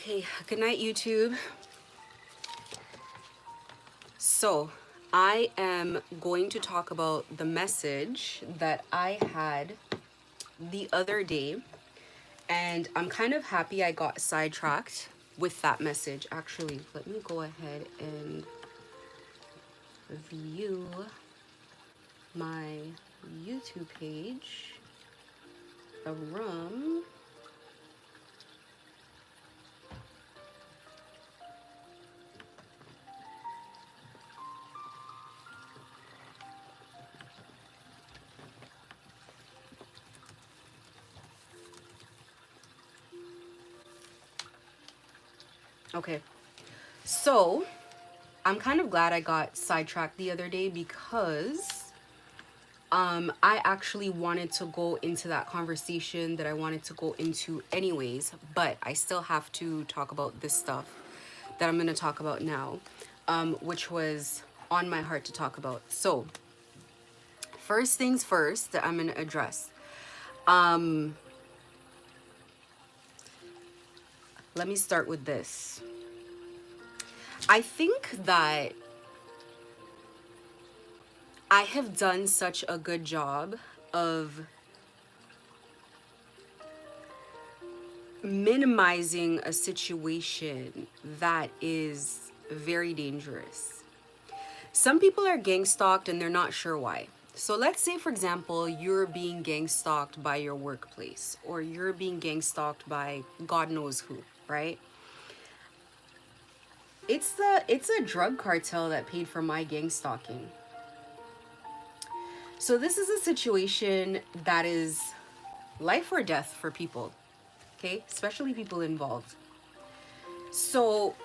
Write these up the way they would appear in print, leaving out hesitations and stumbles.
Okay, good night, YouTube. So, I am going to talk about the message that I had the other day, and I'm kind of happy I got sidetracked with that message. Actually, let me go ahead and view my YouTube page. A room. Okay, so I'm kind of glad I got sidetracked the other day because I actually wanted to go into that conversation that I wanted to go into anyways, but I still have to talk about this stuff that I'm going to talk about now, which was on my heart to talk about. So, first things first that I'm going to address. Let me start with this. I think that I have done such a good job of minimizing a situation that is very dangerous. Some people are gang stalked and they're not sure why. So let's say, for example, you're being gang stalked by your workplace, or you're being gang stalked by God knows who, right? It's a drug cartel that paid for my gang stalking. So this is a situation that is life or death for people, okay? Especially people involved. So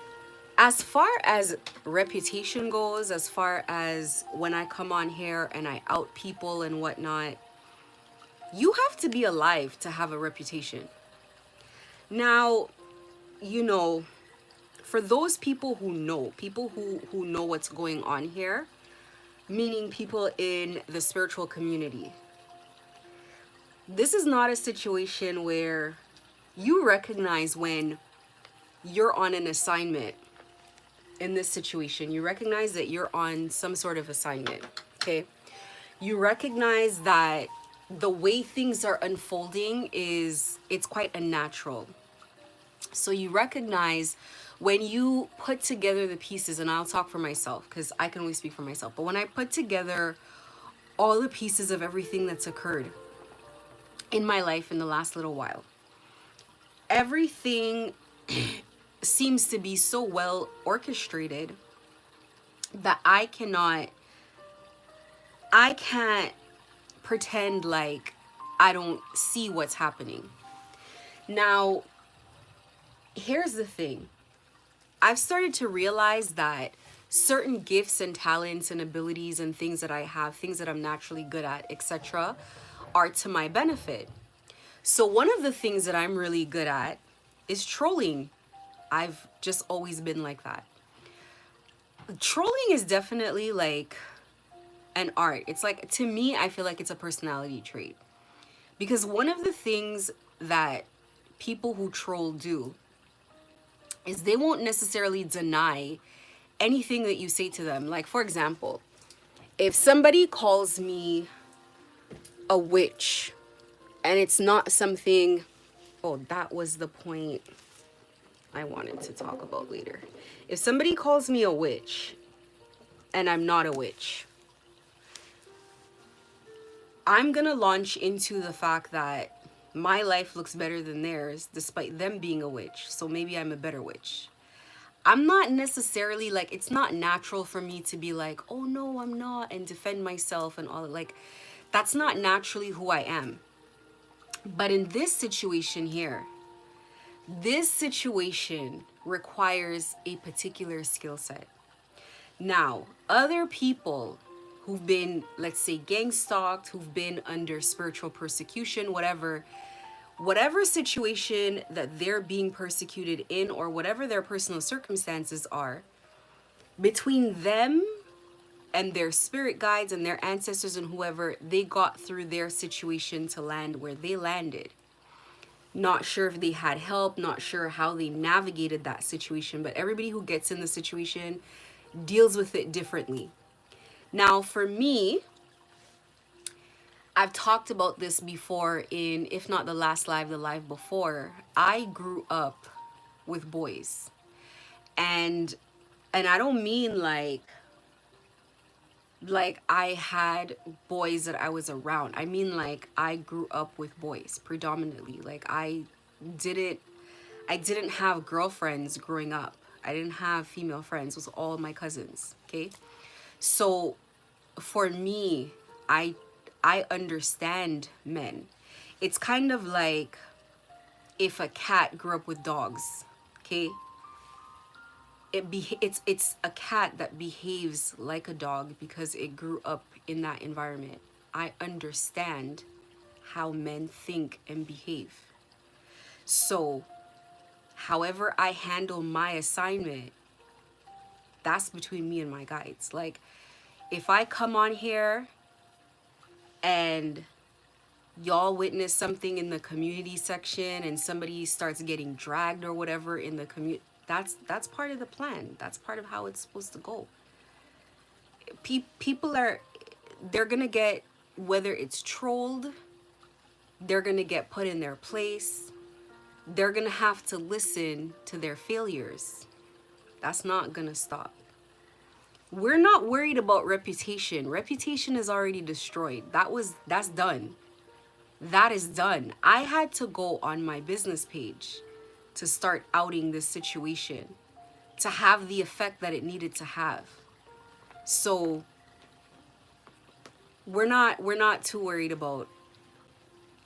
as far as reputation goes, as far as when I come on here and I out people and whatnot, you have to be alive to have a reputation. Now, you know, for those people who know, people who know what's going on here, meaning people in the spiritual community, this is not a situation where you recognize when you're on an assignment. In this situation, you recognize that you're on some sort of assignment, okay? You recognize that the way things are unfolding it's quite unnatural. So you recognize when you put together the pieces, and I'll talk for myself because I can only speak for myself, but when I put together all the pieces of everything that's occurred in my life in the last little while, everything seems to be so well orchestrated that I can't pretend like I don't see what's happening. Now, here's the thing. I've started to realize that certain gifts and talents and abilities and things that I have, things that I'm naturally good at, etc., are to my benefit. So one of the things that I'm really good at is trolling. I've just always been like that. Trolling is definitely like an art. It's like, to me, I feel like it's a personality trait. Because one of the things that people who troll do is they won't necessarily deny anything that you say to them. Like, for example, if somebody calls me a witch and it's not something, oh, that was the point I wanted to talk about later. If somebody calls me a witch and I'm not a witch, I'm gonna launch into the fact that my life looks better than theirs despite them being a witch. So maybe I'm a better witch. I'm not necessarily like, it's not natural for me to be like, oh no, I'm not, and defend myself and all that. Like, that's not naturally who I am. But in this situation here, this situation requires a particular skill set. Now, other people who've been, let's say, gang stalked, who've been under spiritual persecution, whatever situation that they're being persecuted in, or whatever their personal circumstances are, between them and their spirit guides and their ancestors and whoever, they got through their situation to land where they landed. not sure if they had help, not sure how they navigated that situation, but everybody who gets in the situation deals with it differently. Now, for me, I've talked about this before in, if not the last live, the live before. I grew up with boys. And I don't mean like I had boys that I was around. I mean like I grew up with boys predominantly. Like didn't I didn't have girlfriends growing up. I didn't have female friends. It was all my cousins, okay? So for me, I understand men. It's kind of like if a cat grew up with dogs, okay? It's a cat that behaves like a dog because it grew up in that environment. I understand how men think and behave. So, however I handle my assignment, that's between me and my guides. Like, if I come on here and y'all witness something in the community section and somebody starts getting dragged or whatever in the community, that's part of the plan. That's part of how it's supposed to go. People they're gonna get, whether it's trolled, they're gonna get put in their place, they're gonna have to listen to their failures. That's not gonna stop. We're not worried about reputation. Reputation is already destroyed. That's done. That is done. I had to go on my business page to start outing this situation to have the effect that it needed to have. So we're not too worried about,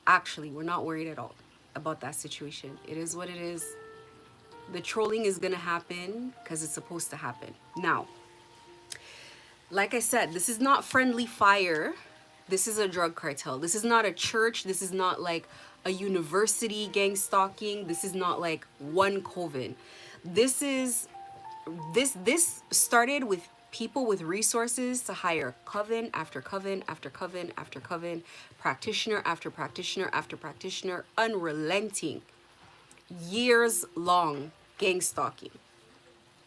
actually, we're not worried at all about that situation. It is what it is. The trolling is going to happen because it's supposed to happen. Now, like I said, this is not friendly fire. This is a drug cartel. This is not a church. This is not like a university gang stalking. This is not like one coven. This started with people with resources to hire coven after coven after coven after coven, practitioner after practitioner after practitioner, unrelenting, years long gang stalking.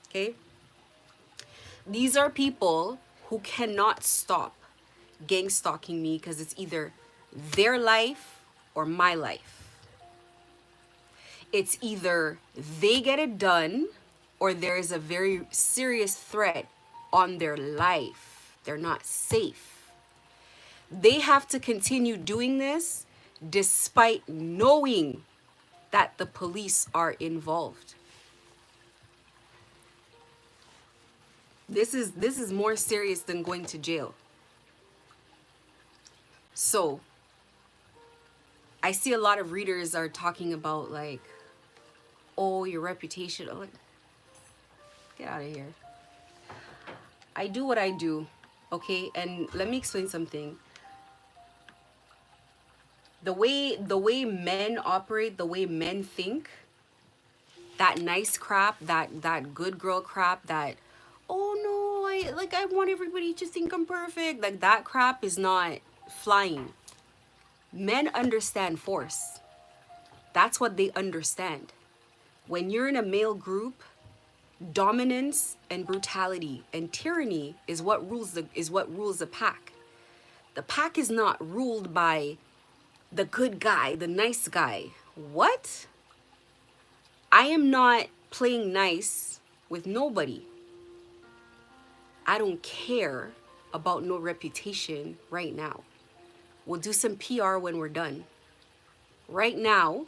Okay? These are people who cannot stop gang stalking me because it's either their life or my life. It's either they get it done or there is a very serious threat on their life. They're not safe. They have to continue doing this despite knowing that the police are involved. This is more serious than going to jail. So I see a lot of readers are talking about like, oh, your reputation. Oh, like, get out of here. I do what I do, okay? And let me explain something. The way men operate, the way men think, that nice crap, that good girl crap, that, oh no, I want everybody to think I'm perfect. Like that crap is not flying. Men understand force. That's what they understand. When you're in a male group, dominance and brutality and tyranny is what rules the pack. The pack is not ruled by the good guy, the nice guy. What? I am not playing nice with nobody. I don't care about no reputation right now. We'll do some PR when we're done. Right now,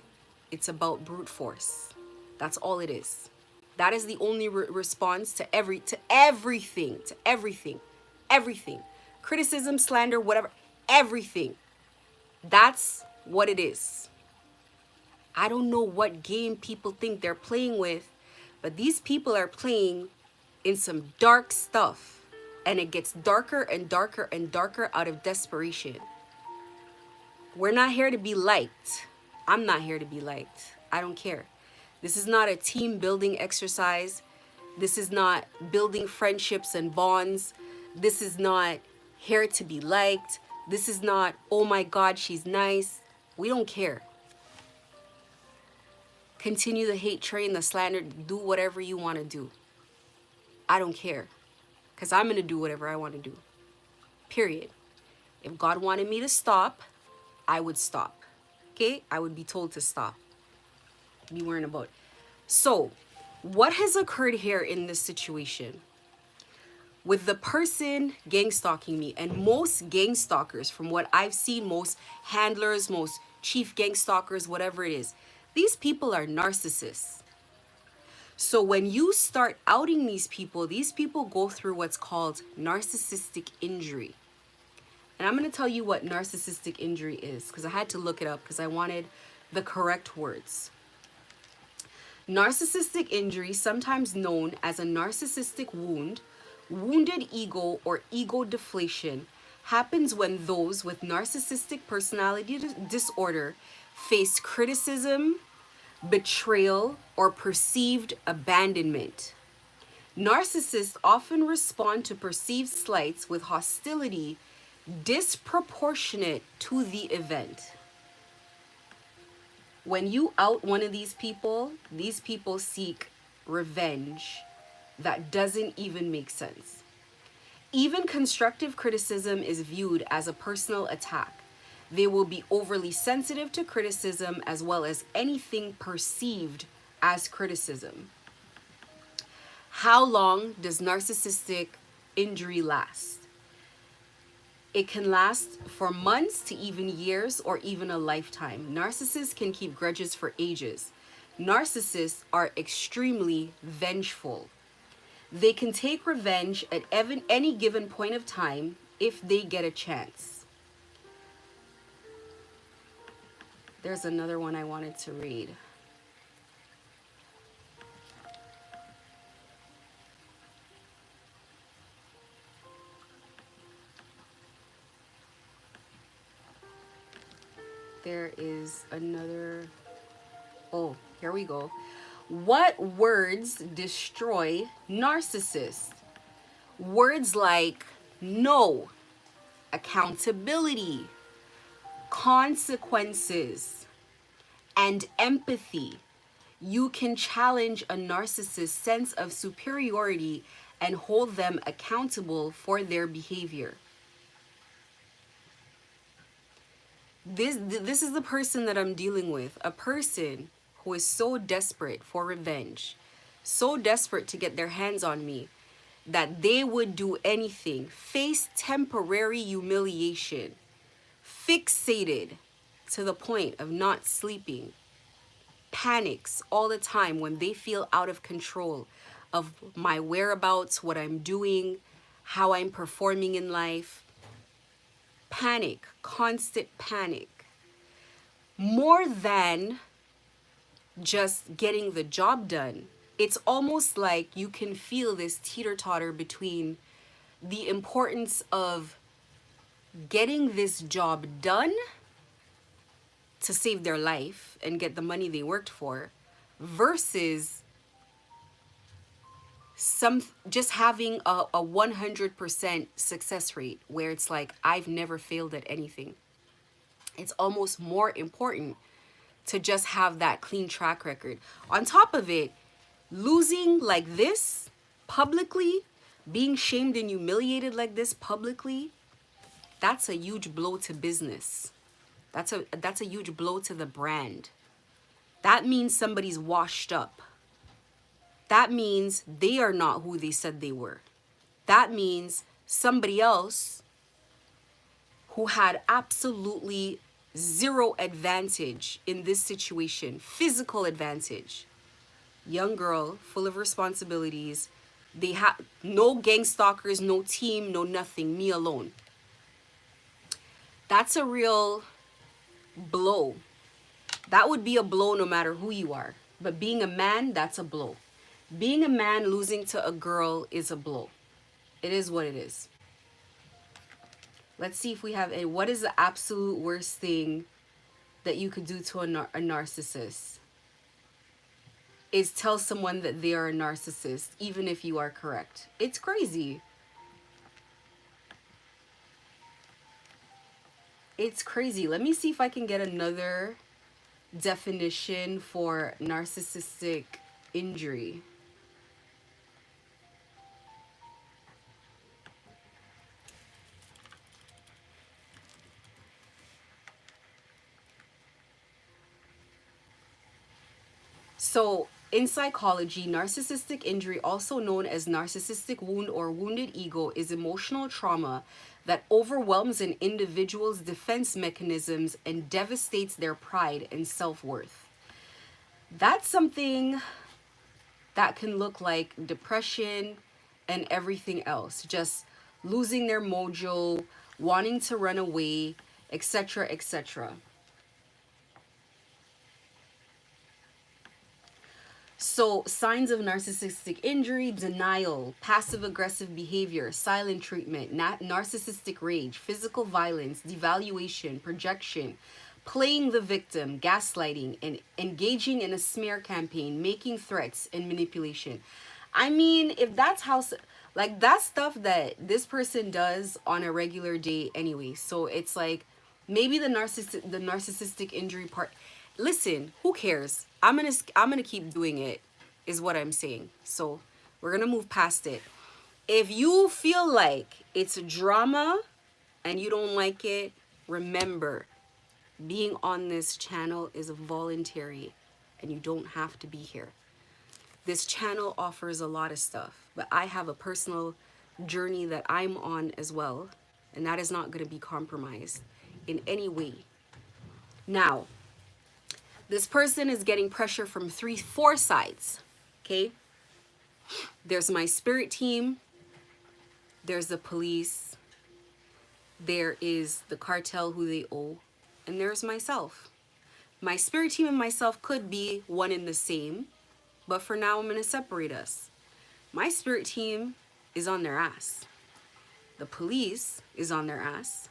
it's about brute force. That's all it is. That is the only response to everything. Criticism, slander, whatever, everything. That's what it is. I don't know what game people think they're playing with, but these people are playing in some dark stuff, and it gets darker and darker and darker out of desperation. We're not here to be liked. I'm not here to be liked. I don't care. This is not a team building exercise. This is not building friendships and bonds. This is not here to be liked. This is not, oh my God, she's nice. We don't care. Continue the hate train, the slander, do whatever you want to do. I don't care. Because I'm going to do whatever I want to do. Period. If God wanted me to stop, I would stop. Okay? I would be told to stop. Be worrying about it. So, what has occurred here in this situation? With the person gang stalking me, and most gang stalkers, from what I've seen, most handlers, most chief gang stalkers, whatever it is, these people are narcissists. So when you start outing these people go through what's called narcissistic injury. And I'm going to tell you what narcissistic injury is, because I had to look it up because I wanted the correct words. Narcissistic injury, sometimes known as a narcissistic wound, wounded ego, or ego deflation, happens when those with narcissistic personality disorder face criticism, betrayal, or perceived abandonment. Narcissists often respond to perceived slights with hostility disproportionate to the event. When you out one of these people seek revenge that doesn't even make sense. Even constructive criticism is viewed as a personal attack. They will be overly sensitive to criticism as well as anything perceived as criticism. How long does narcissistic injury last? It can last for months to even years or even a lifetime. Narcissists can keep grudges for ages. Narcissists are extremely vengeful. They can take revenge at any given point of time if they get a chance. There's another one I wanted to read. There is another. Oh, here we go. What words destroy narcissists? Words like no, accountability, consequences, and empathy. You can challenge a narcissist's sense of superiority and hold them accountable for their behavior. This is the person that I'm dealing with. A person who is so desperate for revenge, so desperate to get their hands on me, that they would do anything, face temporary humiliation, fixated to the point of not sleeping, panics all the time when they feel out of control of my whereabouts, what I'm doing, how I'm performing in life. Panic, constant panic. More than just getting the job done. It's almost like you can feel this teeter-totter between the importance of getting this job done to save their life and get the money they worked for versus just having a 100% success rate where it's like, I've never failed at anything. It's almost more important to just have that clean track record. On top of it, losing like this publicly, being shamed and humiliated like this publicly, that's a huge blow to business. That's a huge blow to the brand. That means somebody's washed up. That means they are not who they said they were. That means somebody else who had absolutely zero advantage in this situation, physical advantage. Young girl, full of responsibilities. They have no gang stalkers, no team, no nothing, me alone. That's a real blow. That would be a blow no matter who you are. But being a man, that's a blow. Being a man losing to a girl is a blow. It is what it is. Let's see if we have a, what is the absolute worst thing that you could do to a narcissist? Is tell someone that they are a narcissist, even if you are correct. It's crazy. It's crazy. Let me see if I can get another definition for narcissistic injury. So, in psychology, narcissistic injury, also known as narcissistic wound or wounded ego, is emotional trauma that overwhelms an individual's defense mechanisms and devastates their pride and self worth. That's something that can look like depression and everything else, just losing their mojo, wanting to run away, etc., etc. So, signs of narcissistic injury: denial, passive aggressive behavior, silent treatment, narcissistic rage, physical violence, devaluation, projection, playing the victim, gaslighting, and engaging in a smear campaign, making threats, and manipulation. I mean, if that's how, like, that's stuff that this person does on a regular day anyway. So it's like maybe the narcissistic injury part. Listen, who cares? I'm gonna keep doing it, is what I'm saying. So we're gonna move past it. If you feel like it's drama and you don't like it, remember, being on this channel is voluntary and you don't have to be here. This channel offers a lot of stuff, but I have a personal journey that I'm on as well, and that is not going to be compromised in any way. Now, this person is getting pressure from 4 sides, okay? There's my spirit team, there's the police, there is the cartel who they owe, and there's myself. My spirit team and myself could be one and the same, but for now I'm going to separate us. My spirit team is on their ass. The police is on their ass.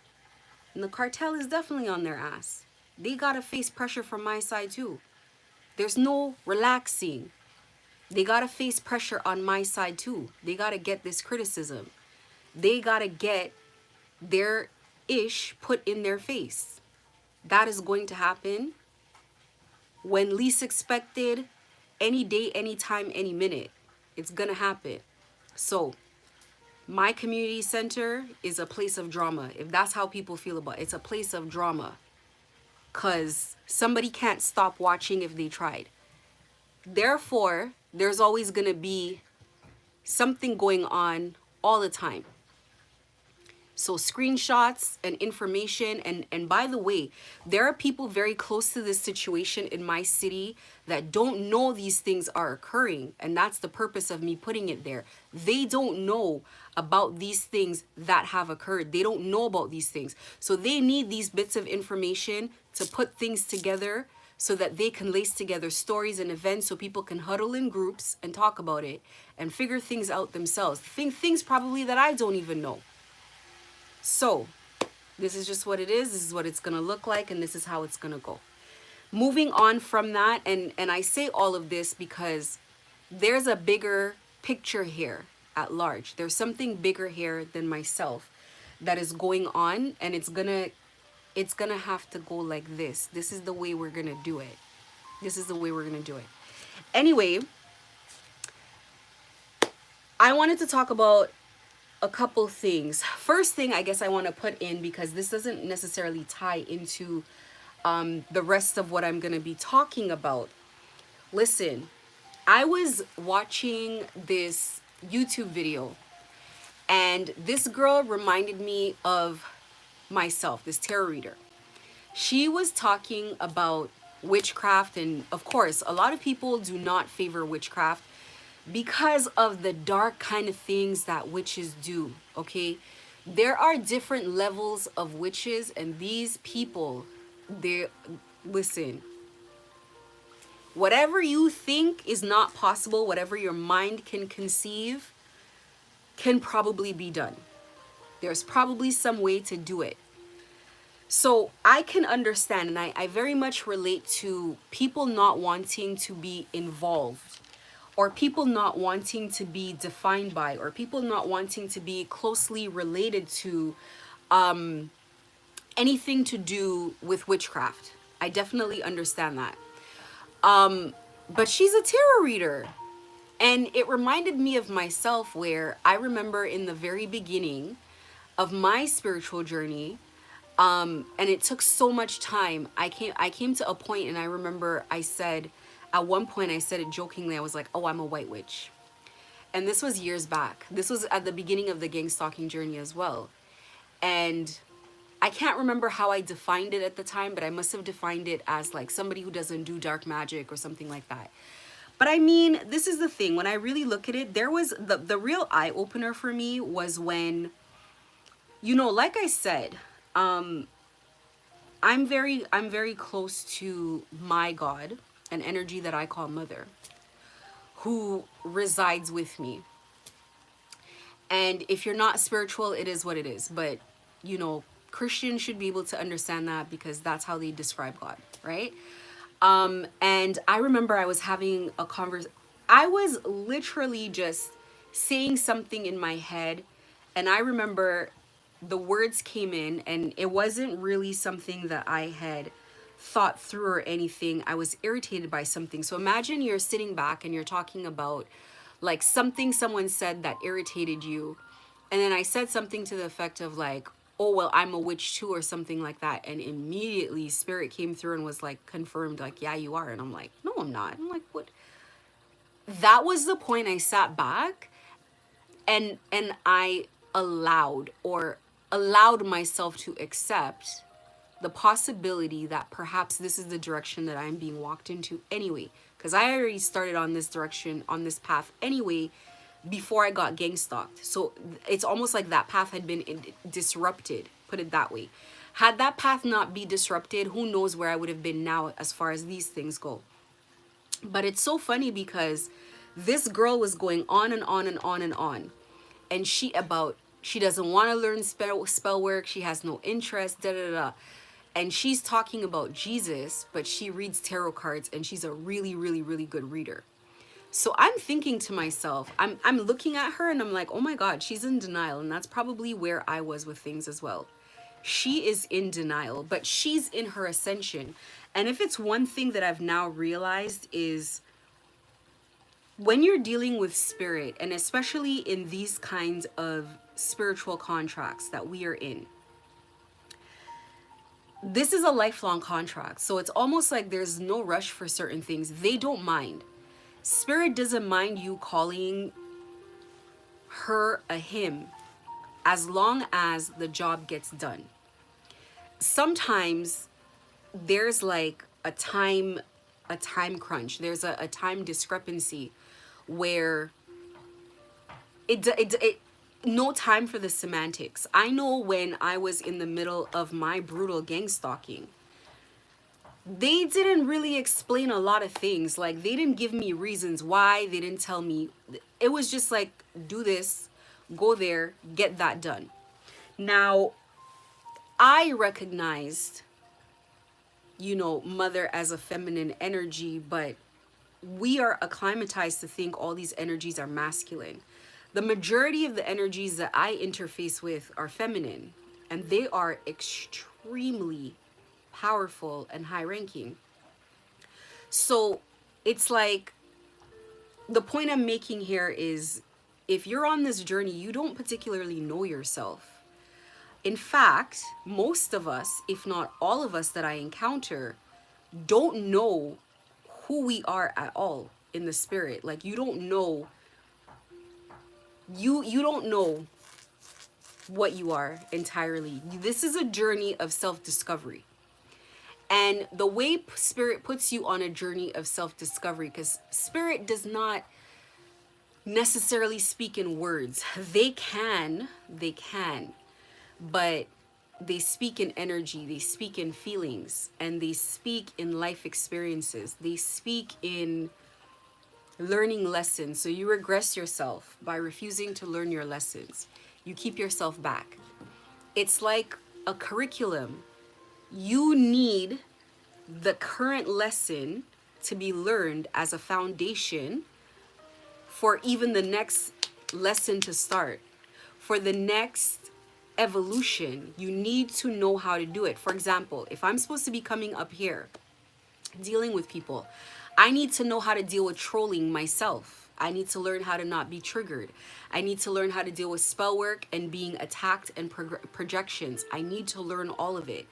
And the cartel is definitely on their ass. They gotta face pressure from my side too. There's no relaxing. They gotta face pressure on my side too. They gotta get this criticism. They gotta get their ish put in their face. That is going to happen when least expected, any day, any time, any minute. It's gonna happen. So my community center is a place of drama. If that's how people feel about it, it's a place of drama. Because somebody can't stop watching if they tried. Therefore, there's always going to be something going on all the time. So screenshots and information, and by the way, there are people very close to this situation in my city that don't know these things are occurring, and that's the purpose of me putting it there. They don't know about these things that have occurred. They don't know about these things. So they need these bits of information to put things together so that they can lace together stories and events so people can huddle in groups and talk about it and figure things out themselves. Things probably that I don't even know. So this is just what it is. This is what it's going to look like, and this is how it's going to go. Moving on from that, and I say all of this because there's a bigger picture here at large. There's something bigger here than myself that is going on, and it's gonna have to go like this. This is the way we're going to do it. This is the way we're going to do it. Anyway, I wanted to talk about a couple things. First thing I guess I want to put in, because this doesn't necessarily tie into the rest of what I'm going to be talking about. Listen, I was watching this YouTube video, and this girl reminded me of myself, this tarot reader. She was talking about witchcraft, and of course, a lot of people do not favor witchcraft because of the dark kind of things that witches do, okay? There are different levels of witches, and these people, listen, whatever you think is not possible, whatever your mind can conceive, can probably be done. There's probably some way to do it. So I can understand, and I very much relate to people not wanting to be involved, or people not wanting to be defined by, or people not wanting to be closely related to anything to do with witchcraft. I definitely understand that. But she's a tarot reader. And it reminded me of myself, where I remember in the very beginning of my spiritual journey, and it took so much time. I came to a point, and I remember I said, at one point I said it jokingly, I was like, oh, I'm a white witch. And this was years back. This was at the beginning of the gang stalking journey as well. And I can't remember how I defined it at the time, but I must have defined it as like somebody who doesn't do dark magic or something like that. But I mean, this is the thing. When I really look at it, there was the real eye opener for me was when, like I said, I'm very close to my God, an energy that I call mother, who resides with me. And if you're not spiritual, it is what it is. But, Christians should be able to understand that, because that's how they describe God, right? And I remember I was having a I was literally just saying something in my head. And I remember the words came in, and it wasn't really something that I had thought through or anything. I was irritated by something. So imagine you're sitting back and you're talking about like something someone said that irritated you. And then I said something to the effect of like, oh, well, I'm a witch too, or something like that. And immediately spirit came through and was like, confirmed, like, yeah, you are. And I'm like, no, I'm not. I'm like, what? That was the point I sat back and I allowed myself to accept the possibility that perhaps this is the direction that I'm being walked into anyway. Because I already started on this direction, on this path anyway, before I got gang stalked. So it's almost like that path had been disrupted, put it that way. Had that path not be disrupted, who knows where I would have been now as far as these things go. But it's so funny because this girl was going on and on and on and on. And she doesn't want to learn spell work. She has no interest, da da da. And she's talking about Jesus, but she reads tarot cards, and she's a really, really, really good reader. So I'm thinking to myself, I'm looking at her and I'm like, oh my God, she's in denial. And that's probably where I was with things as well. She is in denial, but she's in her ascension. And if it's one thing that I've now realized is when you're dealing with spirit, and especially in these kinds of spiritual contracts that we are in, this is a lifelong contract. So it's almost like there's no rush for certain things. They don't mind. Spirit doesn't mind you calling her a him as long as the job gets done. Sometimes there's like a time crunch. There's a time discrepancy where it no time for the semantics. I know when I was in the middle of my brutal gang stalking, they didn't really explain a lot of things. Like, they didn't give me reasons why. They didn't tell me. It was just like, do this, go there, get that done. Now, I recognized, mother as a feminine energy, but we are acclimatized to think all these energies are masculine. The majority of the energies that I interface with are feminine, and they are extremely powerful and high ranking. So it's like, the point I'm making here is, if you're on this journey, you don't particularly know yourself. In fact, most of us, if not all of us that I encounter, don't know who we are at all in the spirit. Like, you don't know, you don't know what you are entirely. This is a journey of self-discovery. And the way spirit puts you on a journey of self-discovery, because spirit does not necessarily speak in words. They can, but they speak in energy, they speak in feelings, and they speak in life experiences. They speak in learning lessons. So you regress yourself by refusing to learn your lessons. You keep yourself back. It's like a curriculum. You need the current lesson to be learned as a foundation for even the next lesson to start, for the next evolution. You need to know how to do it. For example, if I'm supposed to be coming up here dealing with people, I need to know how to deal with trolling myself. I need to learn how to not be triggered. I need to learn how to deal with spell work and being attacked and projections. I need to learn all of it.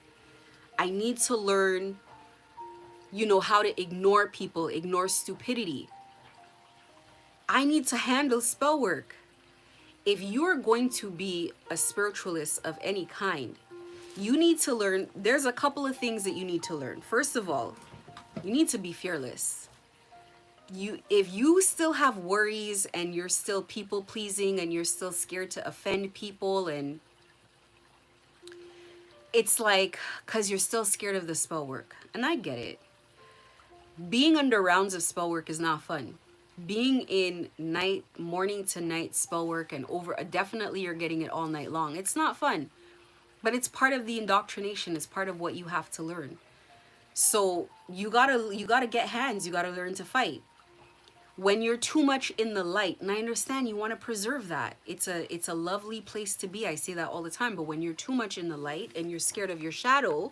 I need to learn, you know, how to ignore people, ignore stupidity. I need to handle spell work. If you're going to be a spiritualist of any kind, you need to learn, there's a couple of things that you need to learn. First of all, you need to be fearless. If you still have worries and you're still people pleasing and you're still scared to offend people, and it's like, because you're still scared of the spell work. And I get it. Being under rounds of spell work is not fun. Being in morning to night spell work and definitely you're getting it all night long. It's not fun, but it's part of the indoctrination. It's part of what you have to learn. So you gotta get hands. You gotta learn to fight. When you're too much in the light, and I understand you want to preserve that. It's a lovely place to be. I say that all the time. But when you're too much in the light and you're scared of your shadow,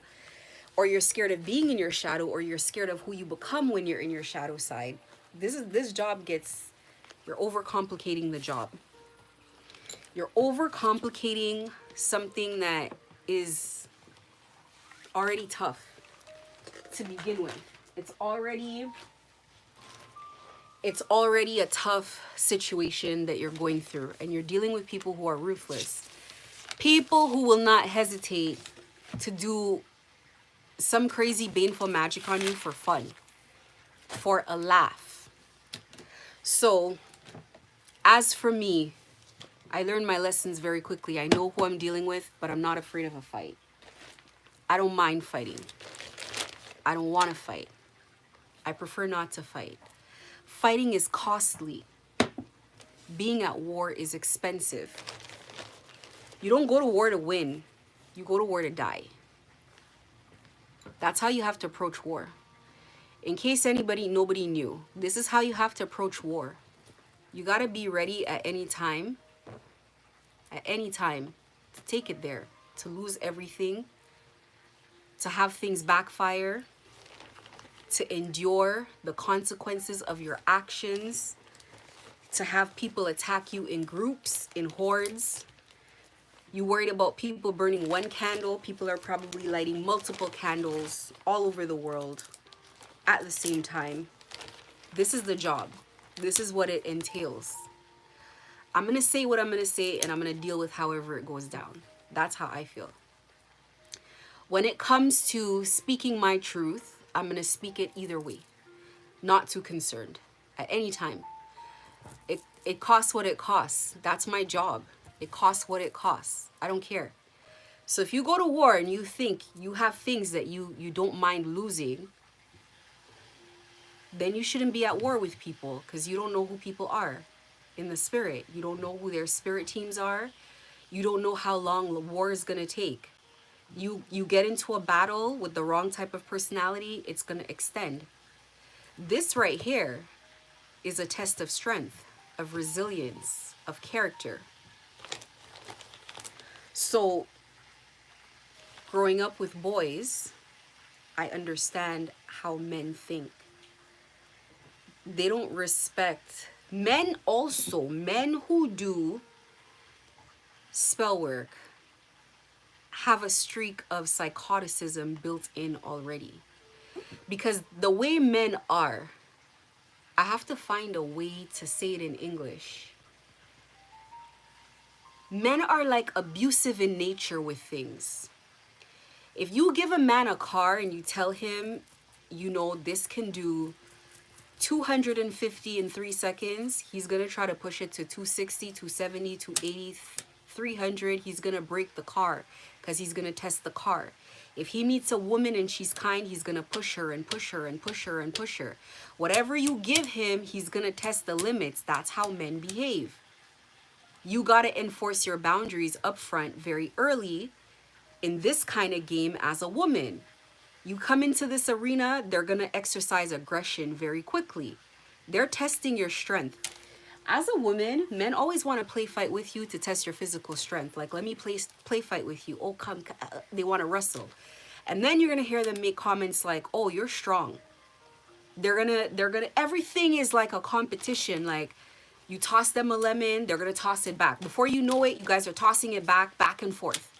or you're scared of being in your shadow, or you're scared of who you become when you're in your shadow side, this job gets, you're overcomplicating the job. You're overcomplicating something that is already tough to begin with. It's already a tough situation that you're going through, and you're dealing with people who are ruthless. People who will not hesitate to do some crazy baneful magic on you for fun, for a laugh. So, as for me, I learned my lessons very quickly. I know who I'm dealing with, but I'm not afraid of a fight. I don't mind fighting. I don't want to fight. I prefer not to fight. Fighting is costly. Being at war is expensive. You don't go to war to win. You go to war to die. That's how you have to approach war. In case nobody knew, this is how you have to approach war. You got to be ready at any time, to take it there, to lose everything, to have things backfire, to endure the consequences of your actions, to have people attack you in groups, in hordes. You worried about people burning one candle. People are probably lighting multiple candles all over the world at the same time. This is the job. This is what it entails. I'm going to say what I'm going to say, and I'm going to deal with however it goes down. That's how I feel. When it comes to speaking my truth, I'm going to speak it either way. Not too concerned. At any time. It costs what it costs. That's my job. It costs what it costs. I don't care. So if you go to war and you think you have things that you don't mind losing, then you shouldn't be at war with people, because you don't know who people are in the spirit. You don't know who their spirit teams are. You don't know how long the war is going to take. You get into a battle with the wrong type of personality, it's going to extend. This right here is a test of strength, of resilience, of character. So, growing up with boys, I understand how men think. They don't respect men. Also, men who do spell work have a streak of psychoticism built in already. Because the way men are, I have to find a way to say it in English. Men are like abusive in nature with things. If you give a man a car and you tell him, you know, this can do 250 in 3 seconds, he's going to try to push it to 260, 270, 280, 300. He's going to break the car because he's going to test the car. If he meets a woman and she's kind, he's going to push her and push her and push her and push her. Whatever you give him, he's going to test the limits. That's how men behave. You got to enforce your boundaries up front very early in this kind of game as a woman. You come into this arena, they're going to exercise aggression very quickly. They're testing your strength. As a woman, men always want to play fight with you to test your physical strength. Like, let me play fight with you. Oh, come. They want to wrestle. And then you're going to hear them make comments like, oh, you're strong. Everything is like a competition. Like, you toss them a lemon, they're going to toss it back. Before you know it, you guys are tossing it back and forth.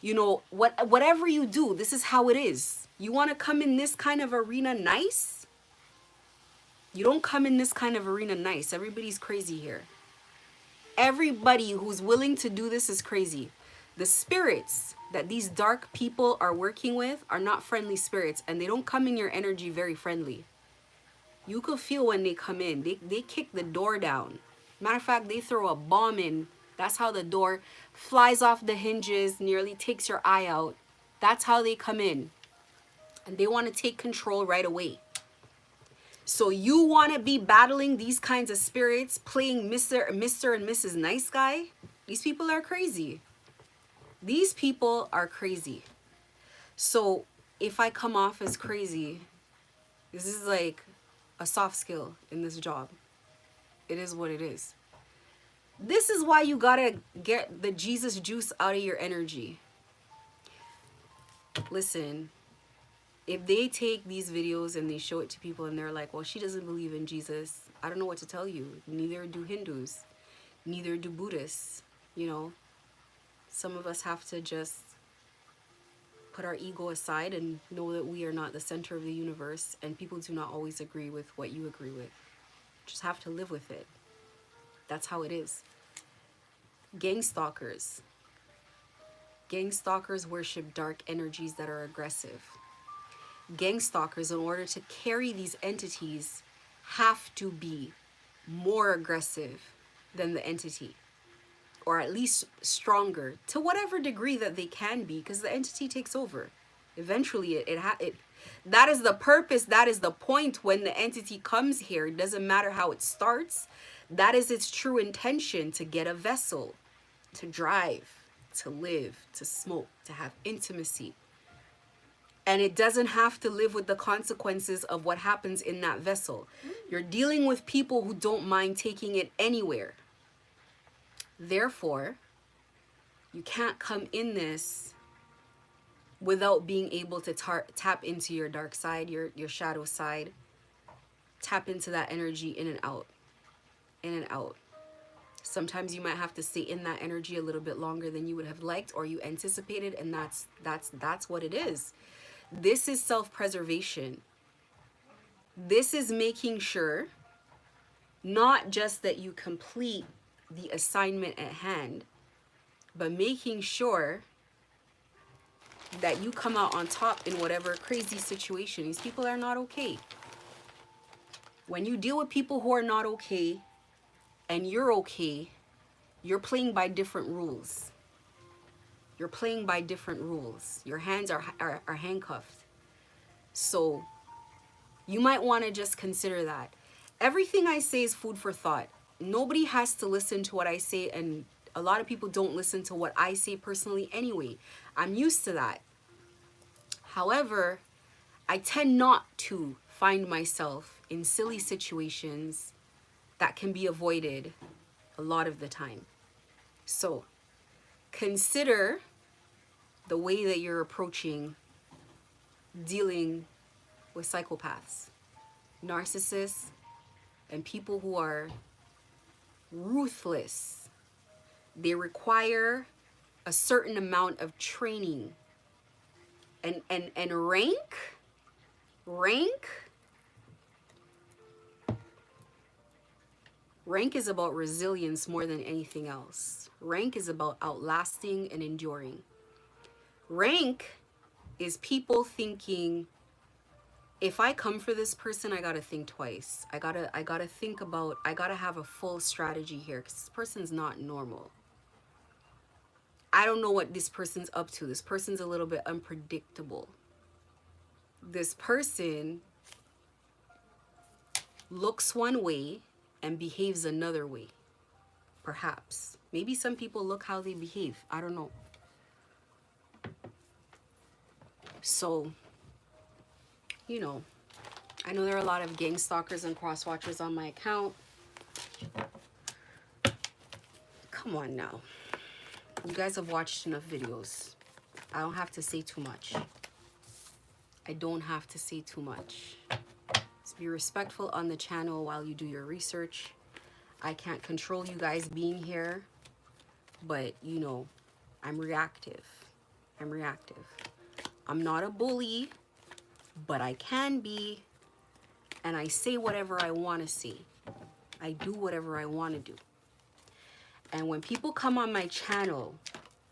You know, whatever you do, this is how it is. You want to come in this kind of arena nice? You don't come in this kind of arena nice. Everybody's crazy here. Everybody who's willing to do this is crazy. The spirits that these dark people are working with are not friendly spirits, and they don't come in your energy very friendly. You could feel when they come in. They kick the door down. Matter of fact, they throw a bomb in. That's how the door flies off the hinges, nearly takes your eye out. That's how they come in. And they want to take control right away. So you want to be battling these kinds of spirits, playing Mr. and Mrs. Nice Guy? These people are crazy. These people are crazy. So if I come off as crazy, this is like a soft skill in this job. It is what it is. This is why you gotta get the Jesus juice out of your energy. Listen, if they take these videos and they show it to people and they're like, well, she doesn't believe in Jesus, I don't know what to tell you. Neither do Hindus, neither do Buddhists. You know, some of us have to just put our ego aside and know that we are not the center of the universe, and people do not always agree with what you agree with. Just have to live with it. That's how it is. Gang stalkers. Gang stalkers worship dark energies that are aggressive. Gang stalkers, in order to carry these entities, have to be more aggressive than the entity, or at least stronger to whatever degree that they can be, because the entity takes over. Eventually, that is the purpose, that is the point when the entity comes here. It doesn't matter how it starts. That is its true intention, to get a vessel, to drive, to live, to smoke, to have intimacy. And it doesn't have to live with the consequences of what happens in that vessel. You're dealing with people who don't mind taking it anywhere. Therefore, you can't come in this without being able to tap into your dark side, your shadow side. Tap into that energy in and out, in and out. Sometimes you might have to stay in that energy a little bit longer than you would have liked or you anticipated, and that's what it is. This is self-preservation. This is making sure not just that you complete the assignment at hand, but making sure that you come out on top in whatever crazy situation. These people are not okay. When you deal with people who are not okay and you're okay, you're playing by different rules. You're playing by different rules. Your hands are handcuffed. So you might want to just consider that. Everything I say is food for thought. Nobody has to listen to what I say, and a lot of people don't listen to what I say personally anyway. I'm used to that. However, I tend not to find myself in silly situations that can be avoided a lot of the time. So consider the way that you're approaching dealing with psychopaths, narcissists, and people who are ruthless. They require a certain amount of training and rank is about resilience more than anything else. Rank is about outlasting and enduring. Rank is people thinking, if I come for this person, I gotta think twice. I gotta think about, I gotta have a full strategy here, because this person's not normal. I don't know what this person's up to. This person's a little bit unpredictable. This person looks one way and behaves another way. Perhaps. Maybe some people look how they behave. I don't know. So, you know, I know there are a lot of gang stalkers and cross watchers on my account. Come on now. You guys have watched enough videos. I don't have to say too much. I don't have to say too much. Just be respectful on the channel while you do your research. I can't control you guys being here, but you know, I'm reactive. I'm reactive. I'm not a bully, but I can be, and I say whatever I want to say. I do whatever I want to do. And when people come on my channel,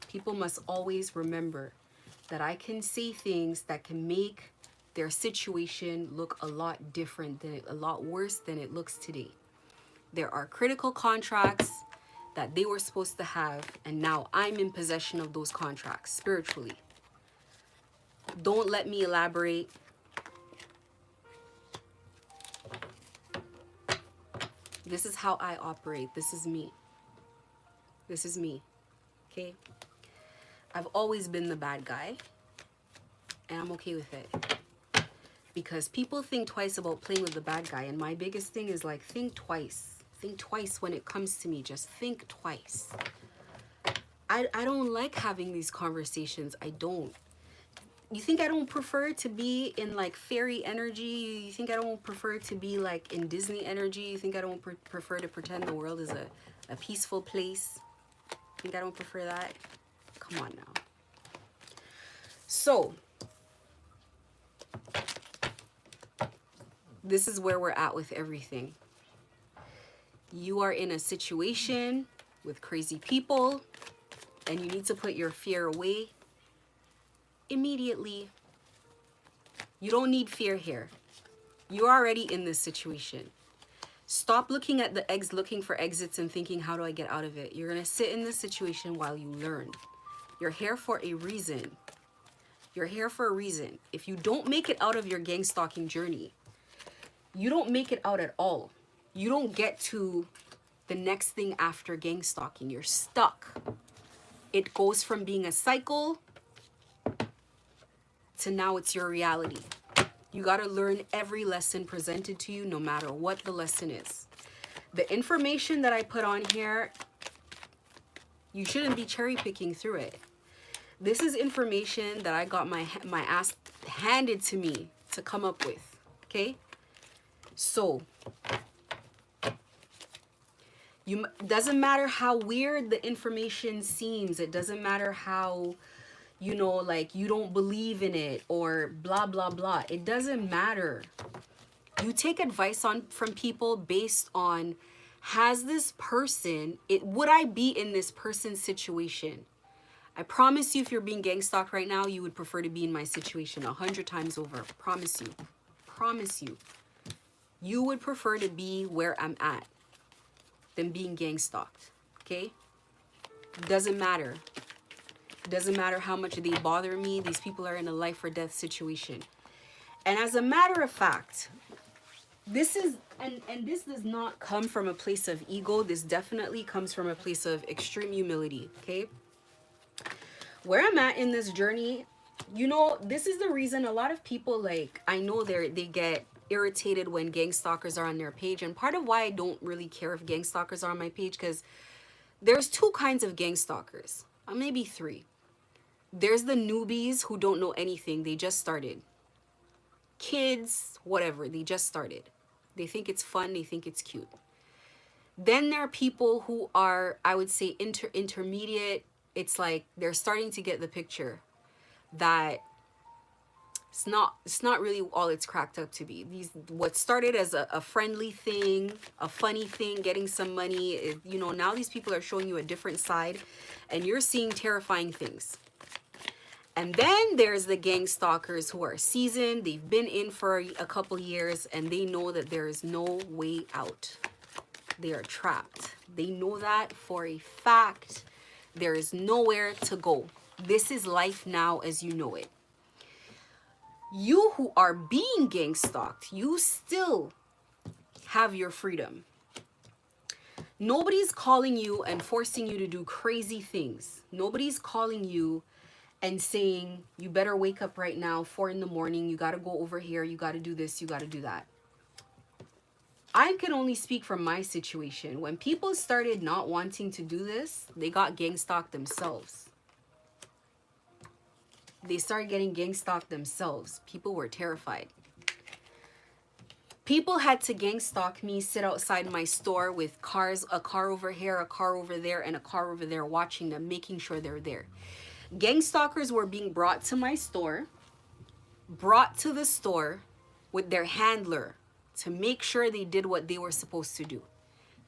people must always remember that I can say things that can make their situation look a lot different than a lot worse than it looks today. There are critical contracts that they were supposed to have, and now I'm in possession of those contracts spiritually. Don't let me elaborate. This is how I operate. This is me. This is me. Okay? I've always been the bad guy, and I'm okay with it. Because people think twice about playing with the bad guy, and my biggest thing is like, think twice. Think twice when it comes to me. Just think twice. I don't like having these conversations. I don't. You think I don't prefer to be in like fairy energy? You think I don't prefer to be like in Disney energy? You think I don't prefer to pretend the world is a peaceful place? Think I don't prefer that? Come on now. So, this is where we're at with everything. You are in a situation with crazy people, and you need to put your fear away immediately. You don't need fear here. You're already in this situation. Stop looking at the eggs, looking for exits and thinking, how do I get out of it? You're going to sit in this situation while you learn. You're here for a reason. You're here for a reason. If you don't make it out of your gang stalking journey, you don't make it out at all. You don't get to the next thing after gang stalking. You're stuck. It goes from being a cycle to now it's your reality. You got to learn every lesson presented to you, no matter what the lesson is. The information that I put on here, you shouldn't be cherry picking through it. This is information that I got my ass handed to me to come up with, okay? So, doesn't matter how weird the information seems. It doesn't matter how, you know, like you don't believe in it or blah, blah, blah. It doesn't matter. You take advice from people based on, has this person, would I be in this person's situation? I promise you, if you're being gang stalked right now, you would prefer to be in my situation 100 times over. Promise you. Promise you. You would prefer to be where I'm at than being gang stalked. Okay? Doesn't matter. Doesn't matter how much they bother me. These people are in a life or death situation. And as a matter of fact, this is, and this does not come from a place of ego. This definitely comes from a place of extreme humility. Okay? Where I'm at in this journey, you know, this is the reason a lot of people, like, I know they get irritated when gang stalkers are on their page. And part of why I don't really care if gang stalkers are on my page, because there's two kinds of gang stalkers, maybe three. There's the newbies who don't know anything. They just started. Kids, whatever, they just started. They think it's fun. They think it's cute. Then there are people who are, I would say, intermediate. It's like they're starting to get the picture that it's not really all it's cracked up to be. What started as a friendly thing, a funny thing, getting some money, you know, now these people are showing you a different side, and you're seeing terrifying things. And then there's the gang stalkers who are seasoned. They've been in for a couple years, and they know that there is no way out. They are trapped. They know that for a fact. There is nowhere to go. This is life now as you know it. You who are being gang stalked, you still have your freedom. Nobody's calling you and forcing you to do crazy things. Nobody's calling you and saying, you better wake up right now, 4 in the morning, you got to go over here, you got to do this, you got to do that. I can only speak from my situation. When people started not wanting to do this, they got gang stalked themselves. They started getting gang stalked themselves. People were terrified. People had to gang stalk me, sit outside my store with cars, a car over here, a car over there, and a car over there, watching them, making sure they're there. Gang stalkers were being brought to my store, brought to the store with their handler to make sure they did what they were supposed to do.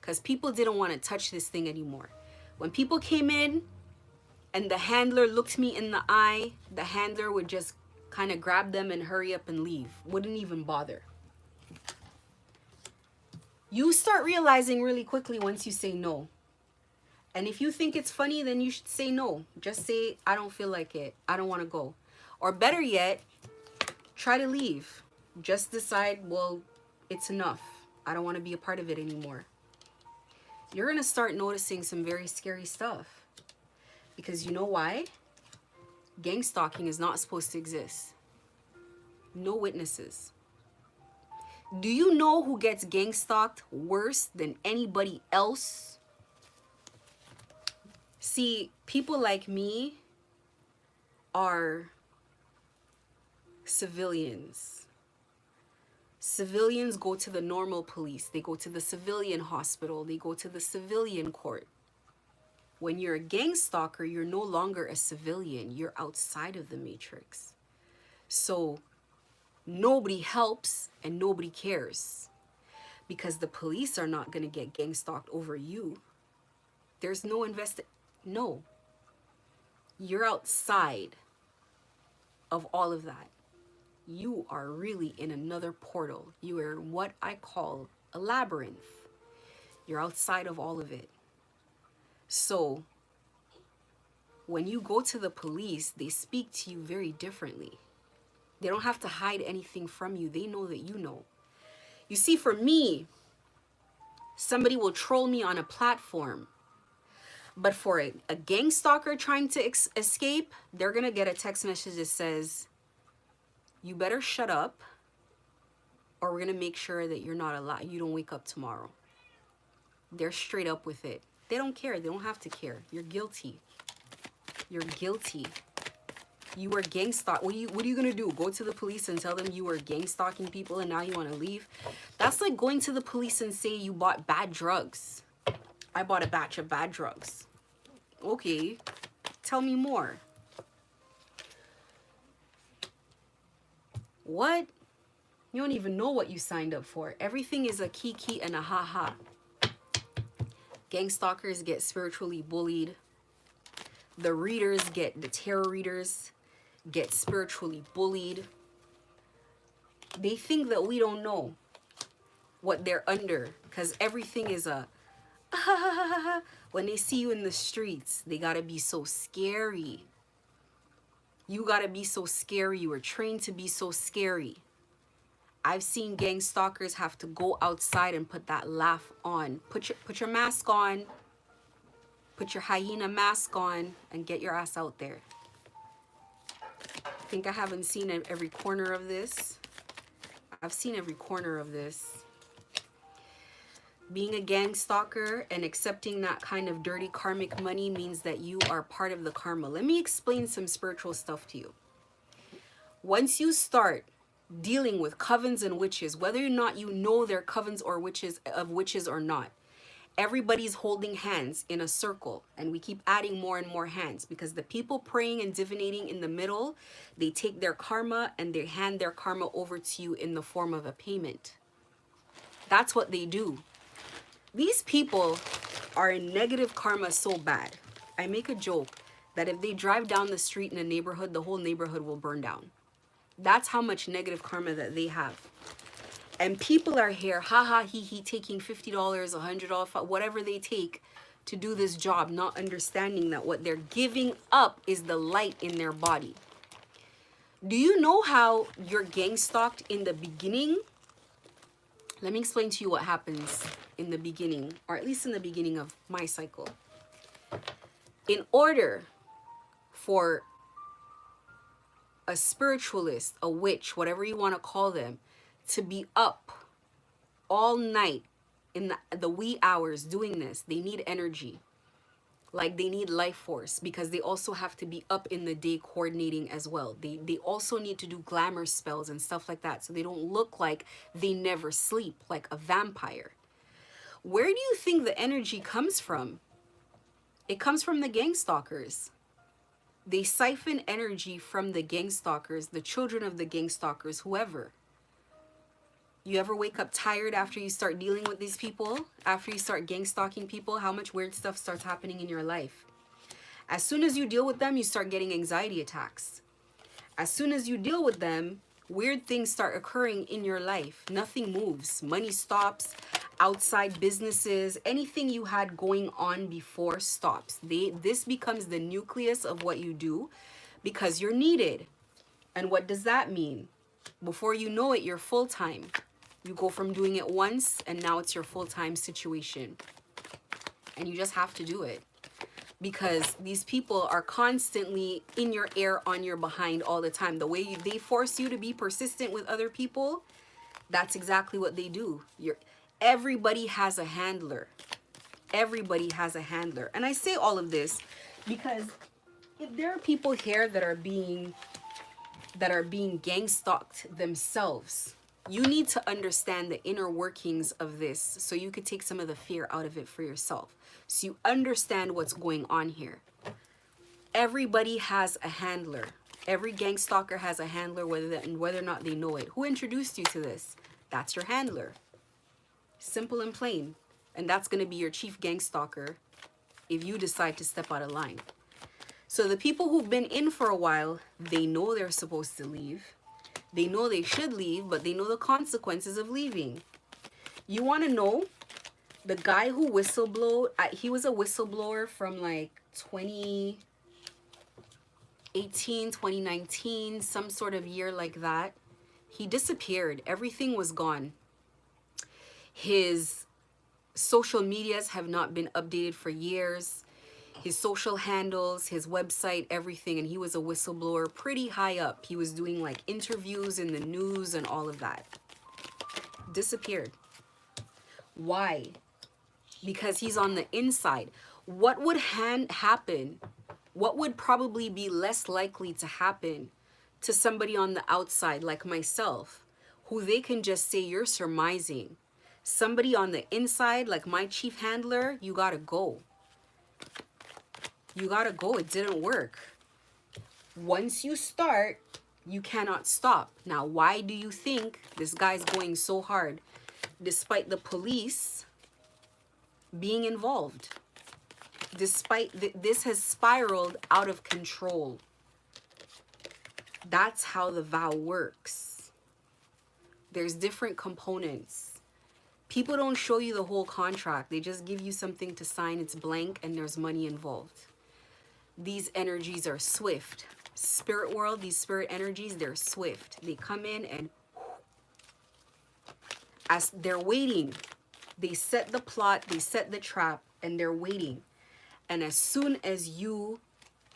Because people didn't want to touch this thing anymore. When people came in and the handler looked me in the eye, the handler would just kind of grab them and hurry up and leave. Wouldn't even bother. You start realizing really quickly once you say no. And if you think it's funny, then you should say no. Just say, I don't feel like it. I don't want to go. Or better yet, try to leave. Just decide, well, it's enough. I don't want to be a part of it anymore. You're going to start noticing some very scary stuff. Because you know why? Gang stalking is not supposed to exist. No witnesses. Do you know who gets gang stalked worse than anybody else? See, people like me are civilians. Civilians go to the normal police. They go to the civilian hospital. They go to the civilian court. When you're a gang stalker, you're no longer a civilian. You're outside of the matrix. So nobody helps and nobody cares because the police are not going to get gang stalked over you. There's no No. You're outside of all of that. You are really in another portal. You are in what I call a labyrinth. You're outside of all of it. So when you go to the police, they speak to you very differently. They don't have to hide anything from you. They know that you know. You see, for me, somebody will troll me on a platform. But for a gang stalker trying to escape, they're going to get a text message that says, you better shut up or we're going to make sure that you're not alive. You don't wake up tomorrow. They're straight up with it. They don't care. They don't have to care. You're guilty. You're guilty. You were gang stalk. What are you going to do? Go to the police and tell them you were gang stalking people and now you want to leave? That's like going to the police and say you bought bad drugs. I bought a batch of bad drugs. Okay, tell me more. What? You don't even know what you signed up for. Everything is a kiki and a ha-ha. Gang stalkers get spiritually bullied. The tarot readers get spiritually bullied. They think that we don't know what they're under because everything is a when they see you in the streets, they gotta be so scary. You gotta be so scary. You were trained to be so scary. I've seen gang stalkers have to go outside and put that laugh on. Put your mask on. Put your hyena mask on and get your ass out there. I think I haven't seen every corner of this. I've seen every corner of this. Being a gang stalker and accepting that kind of dirty karmic money means that you are part of the karma. Let me explain some spiritual stuff to you. Once you start dealing with covens and witches, whether or not you know they're covens or witches or not, everybody's holding hands in a circle and we keep adding more and more hands because the people praying and divinating in the middle, they take their karma and they hand their karma over to you in the form of a payment. That's what they do. These people are in negative karma so bad. I make a joke that if they drive down the street in a neighborhood, the whole neighborhood will burn down. That's how much negative karma that they have. And people are here, haha, he taking $50, $100, whatever they take to do this job, not understanding that what they're giving up is the light in their body. Do you know how you're gang stalked in the beginning? Let me explain to you what happens in the beginning, or at least in the beginning of my cycle. In order for a spiritualist, a witch, whatever you want to call them, to be up all night in the wee hours doing this, they need energy. Like they need life force, because they also have to be up in the day coordinating as well. They also need to do glamour spells and stuff like that, so they don't look like they never sleep, like a vampire. Where do you think the energy comes from? It comes from the gang stalkers. They siphon energy from the gang stalkers, the children of the gang stalkers, whoever. You ever wake up tired after you start dealing with these people? After you start gang stalking people, how much weird stuff starts happening in your life? As soon as you deal with them, you start getting anxiety attacks. As soon as you deal with them, weird things start occurring in your life. Nothing moves. Money stops. Outside businesses, anything you had going on before stops. This becomes the nucleus of what you do because you're needed. And what does that mean? Before you know it, you're full-time. You go from doing it once and now it's your full-time situation. And you just have to do it. Because these people are constantly in your ear, on your behind all the time. The way they force you to be persistent with other people, that's exactly what they do. Everybody has a handler. Everybody has a handler. And I say all of this because if there are people here that are being gang stalked themselves, you need to understand the inner workings of this so you could take some of the fear out of it for yourself. So you understand what's going on here. Everybody has a handler. Every gang stalker has a handler, whether or not they know it. Who introduced you to this? That's your handler. Simple and plain. And that's going to be your chief gang stalker if you decide to step out of line. So the people who've been in for a while, they know they're supposed to leave. They know they should leave, but they know the consequences of leaving. You want to know? The guy who whistleblowed, he was a whistleblower from like 2018, 2019, some sort of year like that. He disappeared. Everything was gone. His social medias have not been updated for years. His social handles, his website, everything. And he was a whistleblower pretty high up. He was doing like interviews in the news and all of that. Disappeared. Why? Because he's on the inside. What would happen? What would probably be less likely to happen to somebody on the outside like myself, who they can just say you're surmising? Somebody on the inside, like my chief handler, you gotta go. You gotta go. It didn't work. Once you start, you cannot stop. Now, why do you think this guy's going so hard despite the police being involved? Despite this has spiraled out of control. That's how the vow works. There's different components. People don't show you the whole contract. They just give you something to sign. It's blank and there's money involved. These energies are swift. Spirit world, these spirit energies, they're swift. They come in and as they're waiting, they set the plot, they set the trap, and they're waiting. And as soon as you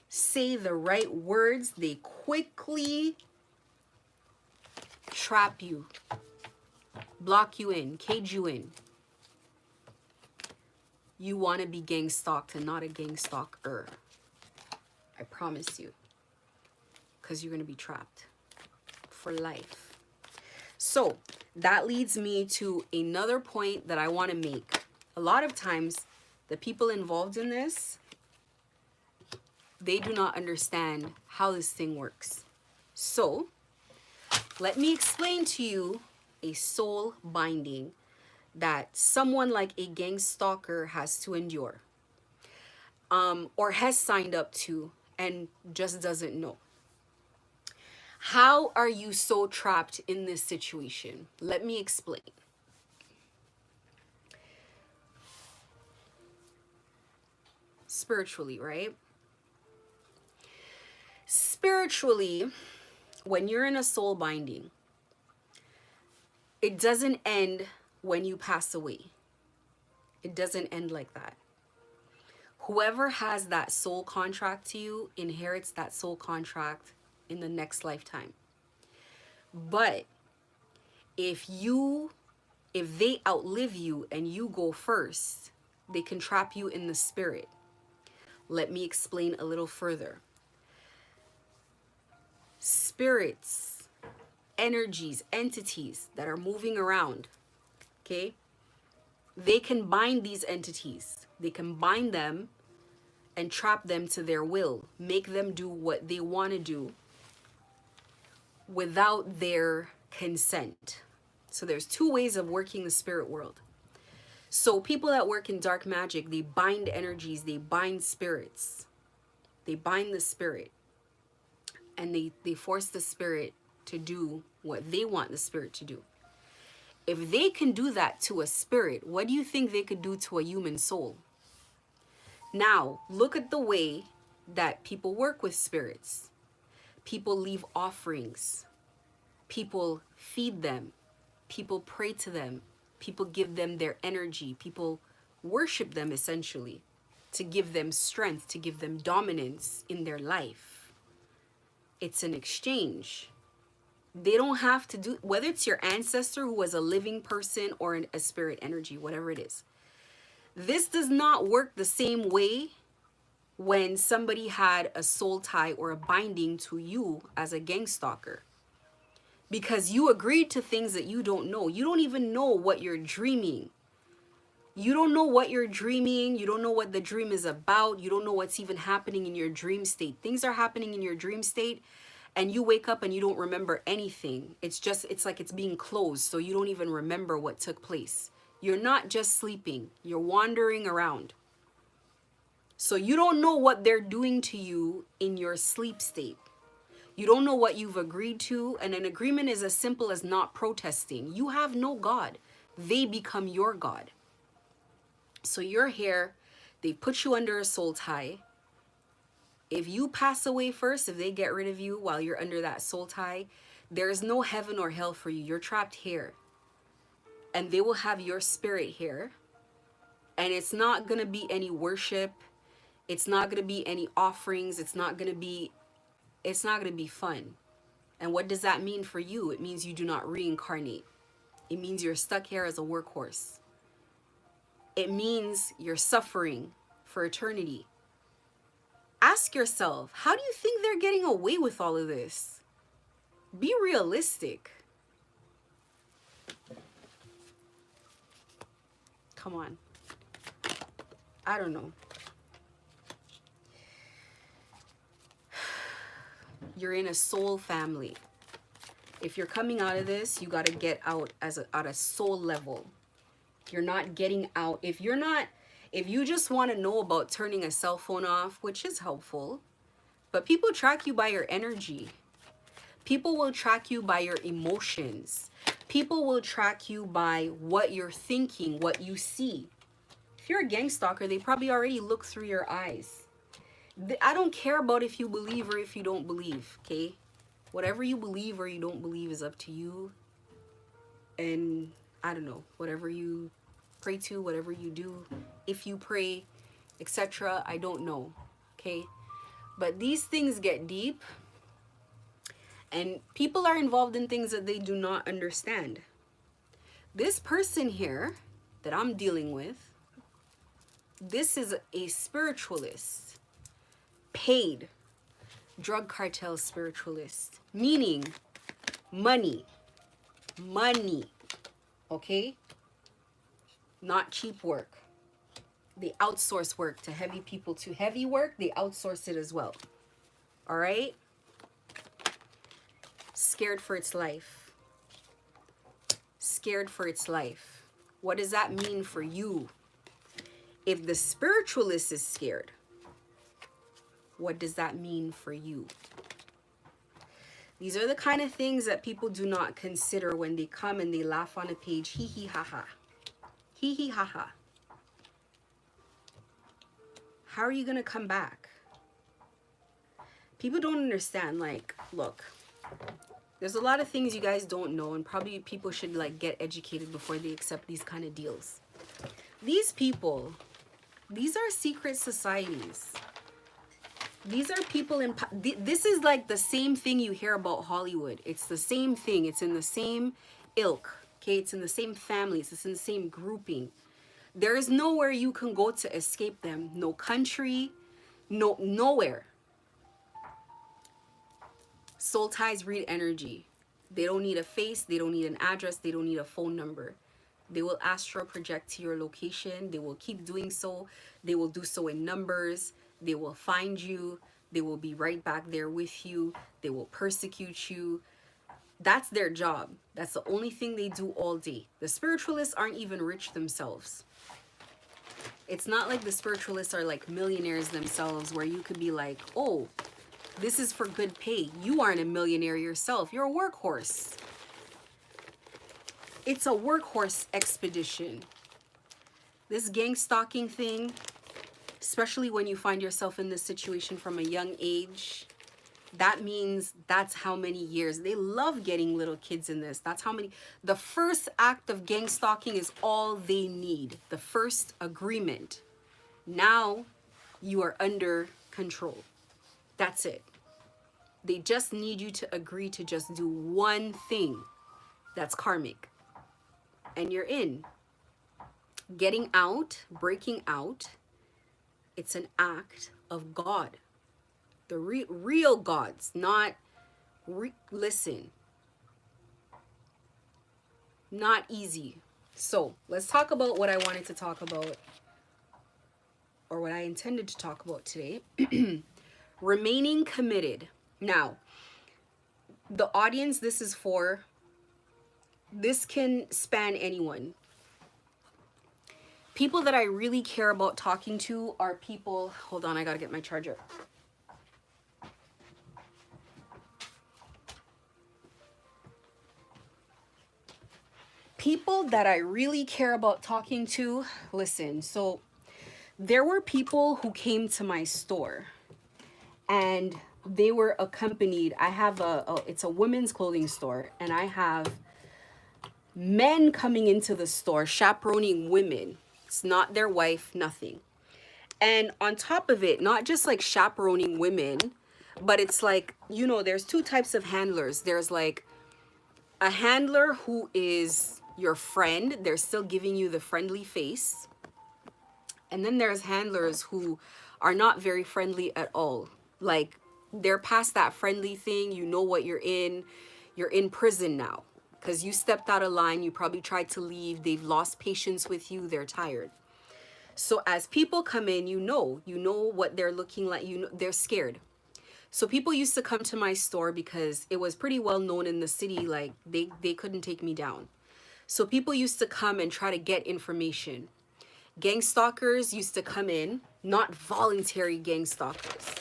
say the right words, they quickly trap you, block you in, cage you in. You want to be gang stalked and not a gang stalker. I promise you. Because you're going to be trapped for life. So that leads me to another point that I want to make. A lot of times, the people involved in this, they do not understand how this thing works. So let me explain to you a soul binding that someone like a gang stalker has to endure, or has signed up to and just doesn't know. How are you so trapped in this situation? Let me explain. Spiritually, right? Spiritually, when you're in a soul binding, it doesn't end when you pass away. It doesn't end like that. Whoever has that soul contract to you inherits that soul contract in the next lifetime. But if you If they outlive you and you go first, they can trap you in the spirit. Let me explain a little further. Spirits, energies, entities that are moving around, okay? They can bind these entities. They can bind them and trap them to their will, make them do what they want to do without their consent. So there's two ways of working the spirit world. So people that work in dark magic, they bind energies, they bind spirits. They bind the spirit, and they force the spirit to do what they want the spirit to do. If they can do that to a spirit, what do you think they could do to a human soul? Now, look at the way that people work with spirits. People leave offerings. People feed them. People pray to them. People give them their energy. People worship them essentially to give them strength, to give them dominance in their life. It's an exchange. They don't have to do, whether it's your ancestor who was a living person or a spirit energy, whatever it is. This does not work the same way when somebody had a soul tie or a binding to you as a gang stalker. Because you agreed to things that you don't know. You don't even know what you're dreaming. You don't know what you're dreaming. You don't know what the dream is about. You don't know what's even happening in your dream state. Things are happening in your dream state and you wake up and you don't remember anything. It's like it's being closed, so you don't even remember what took place. You're not just sleeping. You're wandering around. So you don't know what they're doing to you in your sleep state. You don't know what you've agreed to, and an agreement is as simple as not protesting. You have no God. They become your God. So you're here, they put you under a soul tie. If you pass away first, if they get rid of you while you're under that soul tie, there is no heaven or hell for you. You're trapped here. And they will have your spirit here. And it's not going to be any worship. It's not going to be any offerings. It's not going to be fun. And what does that mean for you? It means you do not reincarnate. It means you're stuck here as a workhorse. It means you're suffering for eternity. Ask yourself, how do you think they're getting away with all of this? Be realistic. Come on. I don't know. You're in a soul family. If you're coming out of this, you got to get out at a soul level. You're not getting out. If you just want to know about turning a cell phone off, which is helpful, but people track you by your energy. People will track you by your emotions. People will track you by what you're thinking, what you see. If you're a gang stalker, they probably already look through your eyes. I don't care about if you believe or if you don't believe, okay? Whatever you believe or you don't believe is up to you. And I don't know, whatever you pray to, whatever you do, if you pray, etc., I don't know, okay? But these things get deep, and people are involved in things that they do not understand. This person here that I'm dealing with, this is a spiritualist, paid drug cartel spiritualist, meaning money, okay? Not cheap work. They outsource work to heavy people. To heavy work, they outsource it as well. All right? Scared for its life. Scared for its life. What does that mean for you? If the spiritualist is scared, what does that mean for you? These are the kind of things that people do not consider when they come and they laugh on a page. Hee hee ha ha. Hee hee ha ha. How are you going to come back? People don't understand. Like, look, there's a lot of things you guys don't know, and probably people should like get educated before they accept these kind of deals. These people, these are secret societies. These are people in, this is like the same thing you hear about Hollywood. It's the same thing. It's in the same ilk, Okay, it's in the same families, it's in the same grouping. There is nowhere you can go to escape them. No country, nowhere. Soul ties read energy. They don't need a face, they don't need an address, they don't need a phone number. They will astral project to your location. They will keep doing so. They will do so in numbers. They will find you. They will be right back there with you. They will persecute you. That's their job. That's the only thing they do all day. The spiritualists aren't even rich themselves. It's not like the spiritualists are like millionaires themselves where you could be like, oh, this is for good pay. You aren't a millionaire yourself. You're a workhorse. It's a workhorse expedition. This gang stalking thing, especially when you find yourself in this situation from a young age, that means that's how many years. They love getting little kids in this. That's how many. The first act of gang stalking is all they need. The first agreement. Now you are under control. That's it. They just need you to agree to just do one thing that's karmic. And you're in. Getting out, breaking out, it's an act of God. The real gods, not, listen, not easy. So let's talk about what I wanted to talk about, or what I intended to talk about today. Remaining committed. Now, the audience this is for, this can span anyone. People that I really care about talking to are people, hold on, I gotta get my charger. People that I really care about talking to, listen, so there were people who came to my store and they were accompanied. I have it's a women's clothing store, and I have men coming into the store chaperoning women. It's not their wife, nothing. And on top of it, not just like chaperoning women, but it's like, you know, there's two types of handlers. There's like a handler who is your friend. They're still giving you the friendly face. And then there's handlers who are not very friendly at all. Like, they're past that friendly thing. You know what you're in. You're in prison now because you stepped out of line. You probably tried to leave. They've lost patience with you. They're tired. So as people come in, you know what they're looking like. You know, they're scared. So people used to come to my store because it was pretty well known in the city. Like, they couldn't take me down. So people used to come and try to get information. Gang stalkers used to come in, not voluntary gang stalkers.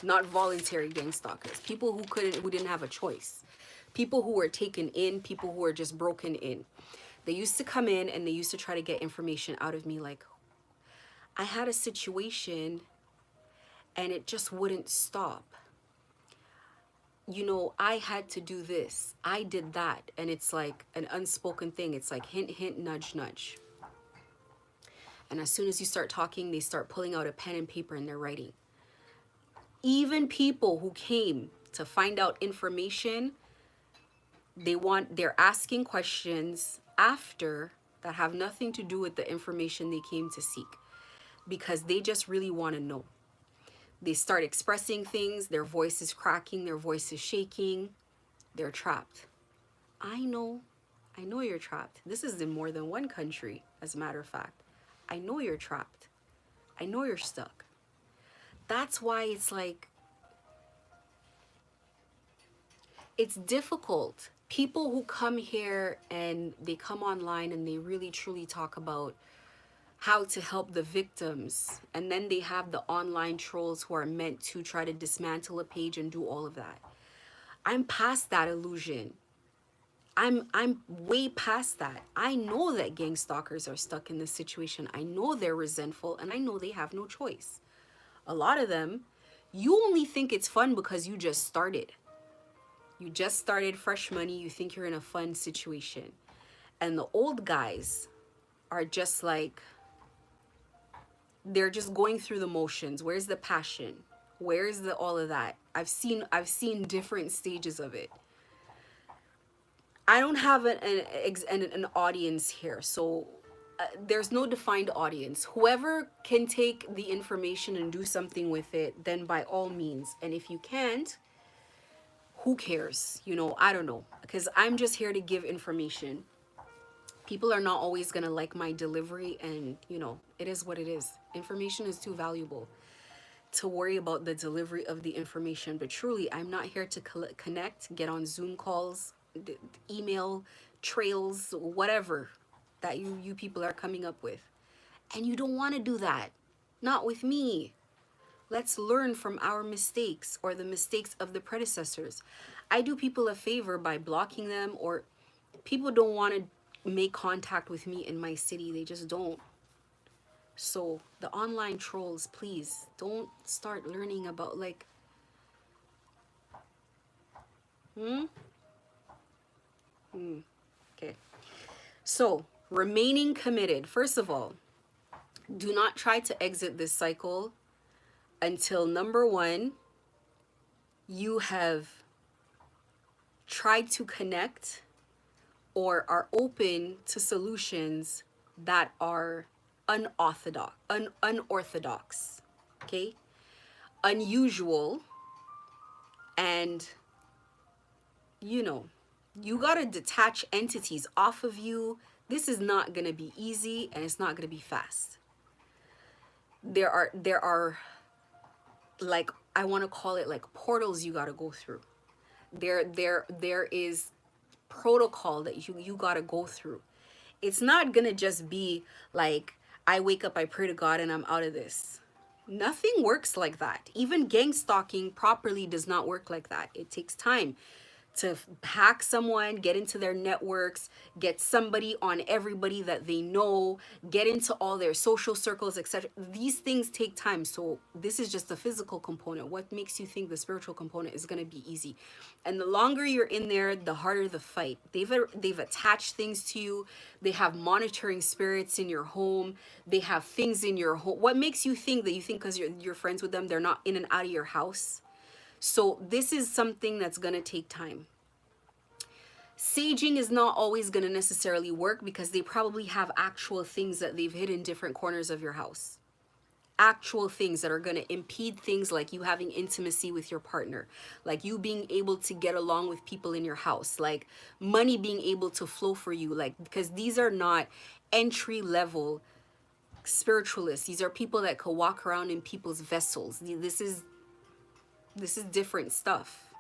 Not voluntary gang stalkers. People who didn't have a choice. People who were taken in, people who were just broken in. They used to come in and they used to try to get information out of me, like, I had a situation and it just wouldn't stop. You know, I had to do this. I did that. And it's like an unspoken thing. It's like hint, hint, nudge, nudge. And as soon as you start talking, they start pulling out a pen and paper and they're writing. Even people who came to find out information, they're asking questions after that have nothing to do with the information they came to seek, because they just really want to know. They start expressing things, their voice is cracking, their voice is shaking, they're trapped. I know you're trapped. This is in more than one country, as a matter of fact. I know you're trapped. I know you're stuck. That's why it's like, it's difficult. People who come here and they come online and they really truly talk about how to help the victims, and then they have the online trolls who are meant to try to dismantle a page and do all of that. I'm past that illusion. I'm way past that. I know that gang stalkers are stuck in this situation. I know they're resentful, and I know they have no choice. A lot of them, you only think it's fun because you just started. You just started fresh money. You think you're in a fun situation. And the old guys are just like, they're just going through the motions. Where's the passion? Where's the all of that? I've seen different stages of it. I don't have an audience here, so there's no defined audience. Whoever can take the information and do something with it, then by all means. And if you can't, who cares? You know, I don't know. Because I'm just here to give information. People are not always going to like my delivery, and, you know, it is what it is. Information is too valuable to worry about the delivery of the information. But truly, I'm not here to connect, get on Zoom calls, email trails, whatever that you people are coming up with. And you don't want to do that. Not with me. Let's learn from our mistakes or the mistakes of the predecessors. I do people a favor by blocking them, or people don't want to make contact with me in my city. They just don't. So the online trolls, please don't start learning about like, okay. So remaining committed. First of all, do not try to exit this cycle until number one, you have tried to connect or are open to solutions that are unorthodox, okay, unusual, and you know, you gotta detach entities off of you. This is not gonna be easy, and it's not gonna be fast. There are like, I want to call it like portals you gotta go through. There is protocol that you gotta go through. It's not gonna just be like, I wake up, I pray to God, and I'm out of this. Nothing works like that. Even gang stalking properly does not work like that. It takes time to hack someone, get into their networks, get somebody on everybody that they know, get into all their social circles, etc. These things take time. So this is just the physical component. What makes you think the spiritual component is going to be easy? And the longer you're in there, the harder the fight. They've attached things to you. They have monitoring spirits in your home. They have things in your home. What makes you think that you think because you're friends with them, they're not in and out of your house? So this is something that's going to take time. Saging is not always going to necessarily work because they probably have actual things that they've hid in different corners of your house. Actual things that are going to impede things like you having intimacy with your partner, like you being able to get along with people in your house, like money being able to flow for you, like, because these are not entry level spiritualists. These are people that could walk around in people's vessels. This is different stuff.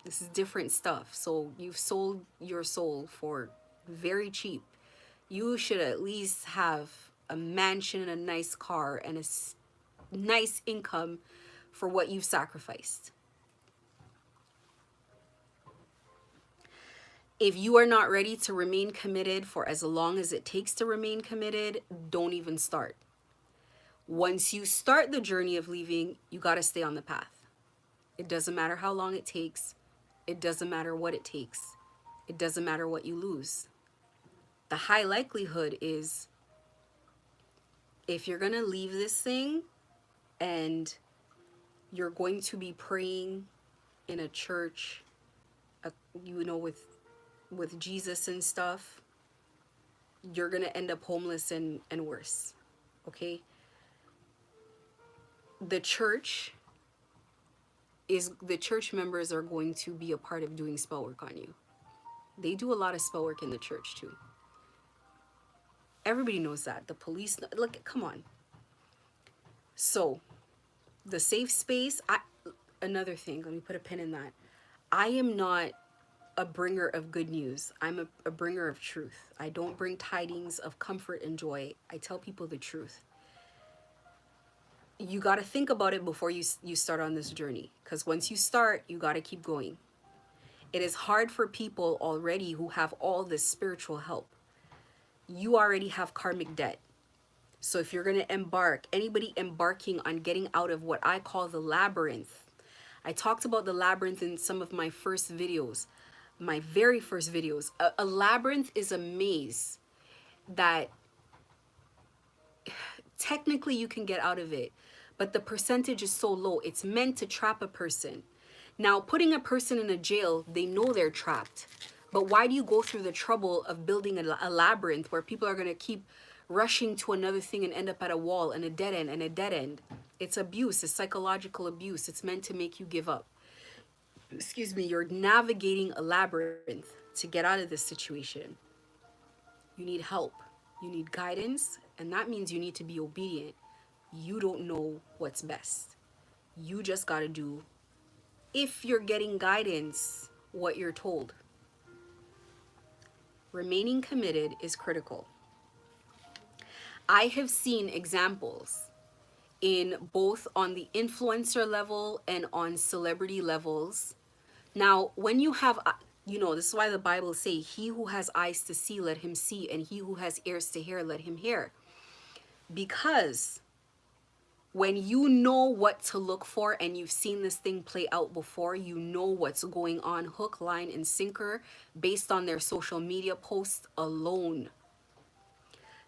This is different stuff. So you've sold your soul for very cheap. You should at least have a mansion and a nice car and a nice income for what you've sacrificed. If you are not ready to remain committed for as long as it takes to remain committed, don't even start. Once you start the journey of leaving, you got to stay on the path. It doesn't matter how long it takes. It doesn't matter what it takes. It doesn't matter what you lose. The high likelihood is if you're going to leave this thing and you're going to be praying in a church, you know, with Jesus and stuff, you're going to end up homeless and worse. Okay? The church members are going to be a part of doing spell work on you. They do a lot of spell work in the church too. Everybody knows that. The police, look, come on. So, the safe space, another thing, let me put a pin in that. I am not a bringer of good news. I'm a bringer of truth. I don't bring tidings of comfort and joy. I tell people the truth. You got to think about it before you start on this journey, because once you start, you got to keep going. It is hard for people already who have all this spiritual help. You already have karmic debt. So if you're going to embark, anybody embarking on getting out of what I call the labyrinth, I talked about the labyrinth in some of my first videos, my very first videos. A labyrinth is a maze that technically you can get out of it, but the percentage is so low. It's meant to trap a person. Now, putting a person in a jail, they know they're trapped. But why do you go through the trouble of building a labyrinth where people are going to keep rushing to another thing and end up at a wall and a dead end and a dead end? It's abuse. It's psychological abuse. It's meant to make you give up. Excuse me. You're navigating a labyrinth to get out of this situation. You need help. You need guidance. And that means you need to be obedient. You don't know what's best. You just got to do, if you're getting guidance, what you're told. Remaining committed is critical. I have seen examples in both on the influencer level and on celebrity levels. Now, when you have, this is why the Bible say, he who has eyes to see, let him see, and he who has ears to hear, let him hear. Because when you know what to look for and you've seen this thing play out before, you know what's going on, hook, line, and sinker, based on their social media posts alone.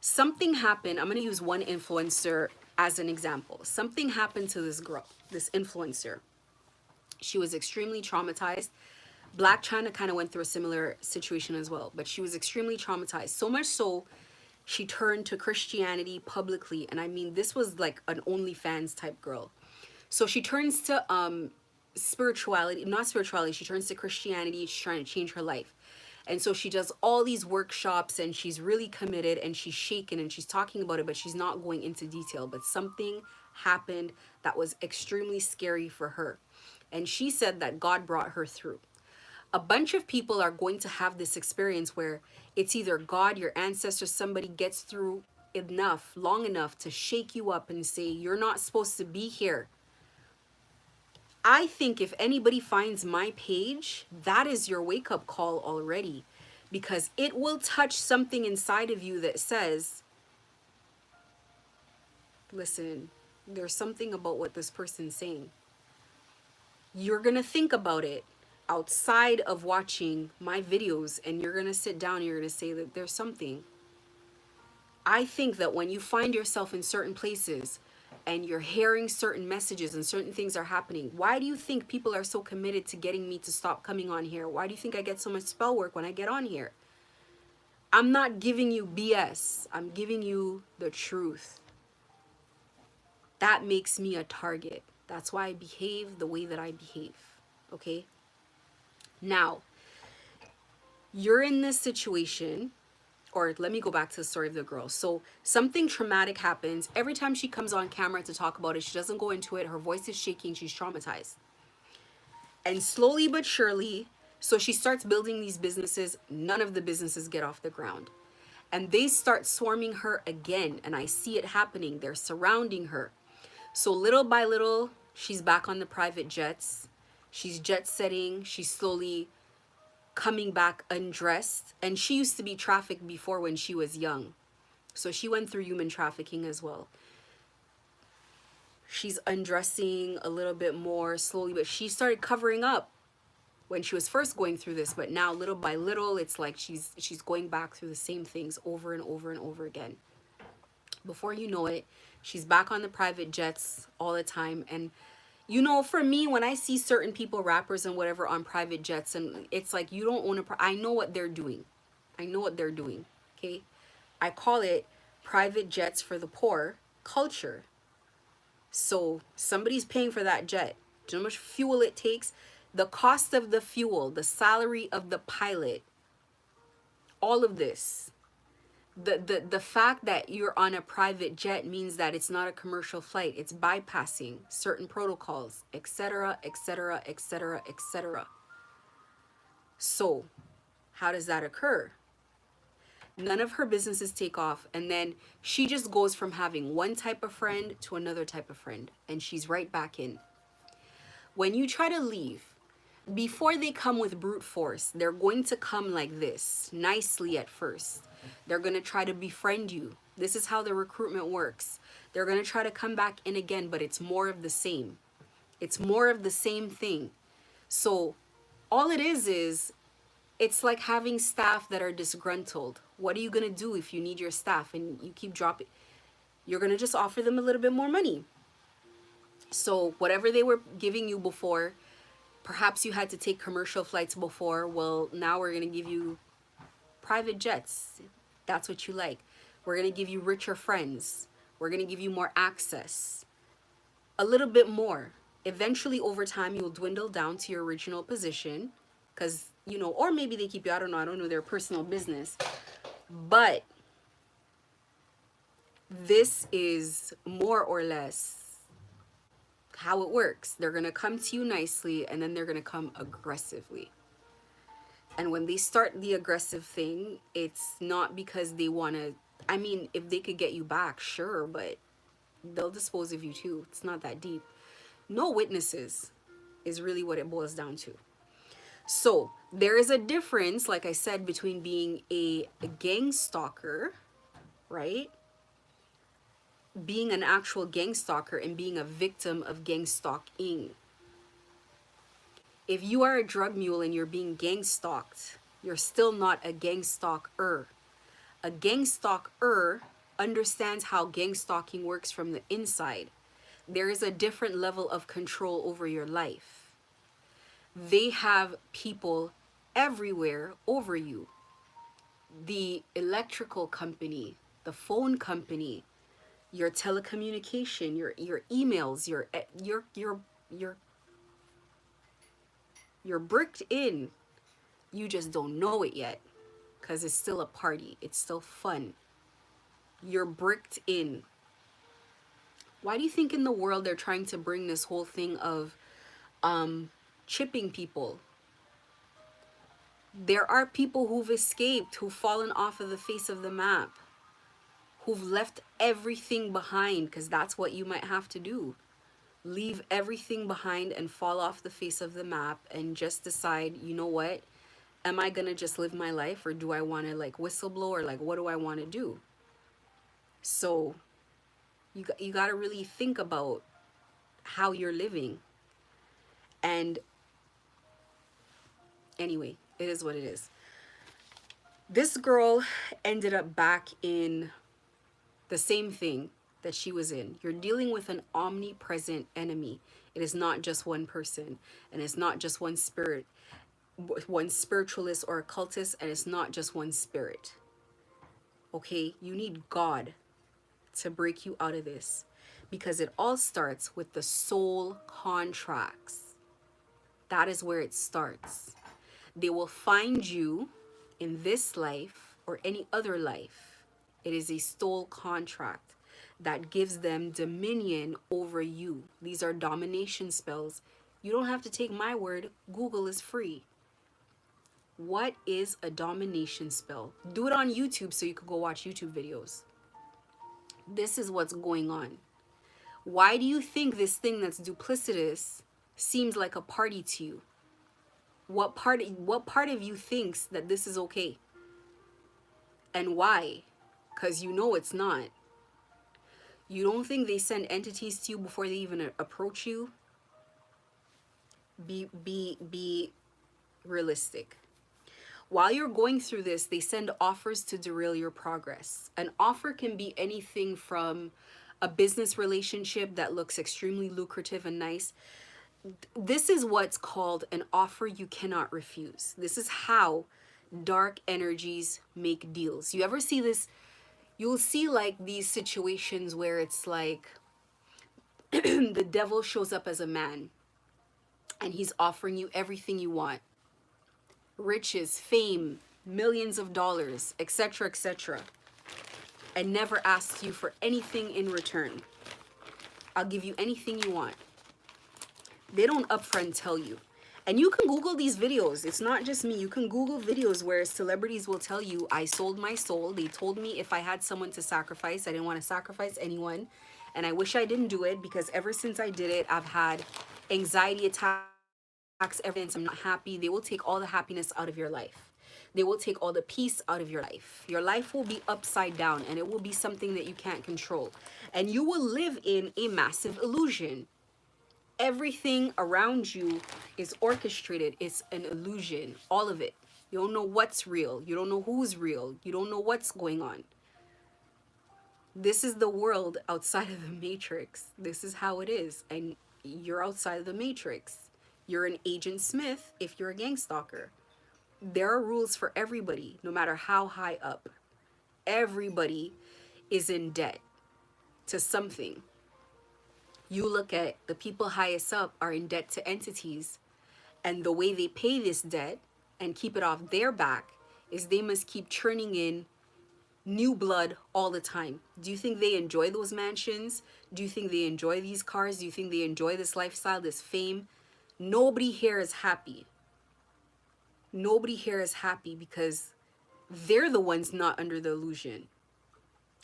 Something happened. I'm going to use one influencer as an example. Something happened to this girl, this influencer. She was extremely traumatized. Black China kind of went through a similar situation as well, but she was extremely traumatized. So much so, she turned to Christianity publicly. And I mean, this was like an OnlyFans type girl. So she turns to spirituality, not spirituality, she turns to Christianity. She's trying to change her life. And so she does all these workshops and she's really committed and she's shaken and she's talking about it, but she's not going into detail. But something happened that was extremely scary for her. And she said that God brought her through. A bunch of people are going to have this experience where it's either God, your ancestors, somebody gets through enough, long enough to shake you up and say, you're not supposed to be here. I think if anybody finds my page, that is your wake-up call already, because it will touch something inside of you that says, listen, there's something about what this person's saying. You're going to think about it outside of watching my videos, and you're going to sit down and you're going to say that there's something. I think that when you find yourself in certain places and you're hearing certain messages and certain things are happening, why do you think people are so committed to getting me to stop coming on here? Why do you think I get so much spell work when I get on here? I'm not giving you BS. I'm giving you the truth. That makes me a target. That's why I behave the way that I behave. Okay? Now, you're in this situation, or let me go back to the story of the girl. So something traumatic happens. Every time she comes on camera to talk about it, she doesn't go into it. Her voice is shaking. She's traumatized. And slowly but surely, so she starts building these businesses. None of the businesses get off the ground. And they start swarming her again. And I see it happening. They're surrounding her. So little by little, she's back on the private jets. She's jet setting. She's slowly coming back undressed. And she used to be trafficked before when she was young. So she went through human trafficking as well. She's undressing a little bit more slowly, but she started covering up when she was first going through this. But now little by little, it's like she's going back through the same things over and over and over again. Before you know it, she's back on the private jets all the time. And you know, for me, when I see certain people, rappers and whatever, on private jets, and it's like, you don't own a, I know what they're doing. I know what they're doing, okay? I call it private jets for the poor culture. So somebody's paying for that jet. Do you know how much fuel it takes? The cost of the fuel, the salary of the pilot, all of this. The fact that you're on a private jet means that it's not a commercial flight. It's bypassing certain protocols, etc., etc., etc., etc. So, how does that occur? None of her businesses take off, and then she just goes from having one type of friend to another type of friend, and she's right back in. When you try to leave, before they come with brute force, they're going to come like this, nicely at first. They're going to try to befriend you. This is how the recruitment works. They're going to try to come back in again, but it's more of the same. It's more of the same thing. So all it is it's like having staff that are disgruntled. What are you going to do if you need your staff and you keep dropping? You're going to just offer them a little bit more money. So whatever they were giving you before, Perhaps you had to take commercial flights before. Well, now we're going to give you private jets. That's what you like. We're going to give you richer friends. We're going to give you more access. A little bit more. Eventually, over time, you'll dwindle down to your original position because, you know, or maybe they keep you, I don't know their personal business. But this is more or less how it works. They're going to come to you nicely and then they're going to come aggressively. And when they start the aggressive thing, it's not because they want to, I mean, if they could get you back, sure, but they'll dispose of you too. It's not that deep. No witnesses is really what it boils down to. So there is a difference, like I said, between being a gang stalker, right? Being an actual gang stalker and being a victim of gang stalking. If you are a drug mule and you're being gang stalked, you're still not a gang stalker. A gang stalker understands how gang stalking works from the inside. There is a different level of control over your life. They have people everywhere over you. The electrical company, the phone company, your telecommunication, your emails, you're bricked in. You just don't know it yet because it's still a party. It's still fun. You're bricked in. Why do you think in the world they're trying to bring this whole thing of chipping people? There are people who've escaped, who've fallen off of the face of the map, who've left everything behind, because that's what you might have to do. Leave everything behind and fall off the face of the map and just decide, you know what? Am I gonna just live my life, or do I want to like whistleblow, or like what do I want to do? So you got to really think about how you're living. And anyway, it is what it is. This girl ended up back in the same thing that she was in. You're dealing with an omnipresent enemy. It is not just one person, and it's not just one spirit, one spiritualist or occultist, and it's not just one spirit. Okay, you need God to break you out of this, because it all starts with the soul contracts. That is where it starts. They will find you in this life or any other life. It is a soul contract that gives them dominion over you. These are domination spells. You don't have to take my word. Google is free. What is a domination spell? Do it on YouTube so you could go watch YouTube videos. This is what's going on. Why do you think this thing that's duplicitous seems like a party to you? What part of you thinks that this is okay? And why? Because you know it's not. You don't think they send entities to you before they even approach you? Be realistic. While you're going through this, they send offers to derail your progress. An offer can be anything from a business relationship that looks extremely lucrative and nice. This is what's called an offer you cannot refuse. This is how dark energies make deals. You ever see this? You'll see like these situations where it's like the devil shows up as a man and he's offering you everything you want. Riches, fame, millions of dollars, etc., etc., and never asks you for anything in return. I'll give you anything you want. They don't upfront tell you. And you can Google these videos. It's not just me. You can Google videos where celebrities will tell you, I sold my soul. They told me if I had someone to sacrifice, I didn't want to sacrifice anyone. And I wish I didn't do it, because ever since I did it, I've had anxiety attacks, everything. I'm not happy. They will take all the happiness out of your life. They will take all the peace out of your life. Your life will be upside down, and it will be something that you can't control. And you will live in a massive illusion. Everything around you is orchestrated. It's an illusion. All of it. You don't know what's real. You don't know who's real. You don't know what's going on. This is the world outside of the matrix. This is how it is. And you're outside of the matrix. You're an Agent Smith if you're a gang stalker. There are rules for everybody, no matter how high up. Everybody is in debt to something. You look at the people highest up are in debt to entities, and the way they pay this debt and keep it off their back is they must keep churning in new blood all the time. Do you think they enjoy those mansions? Do you think they enjoy these cars? Do you think they enjoy this lifestyle, this fame? Nobody here is happy. Nobody here is happy because they're the ones not under the illusion.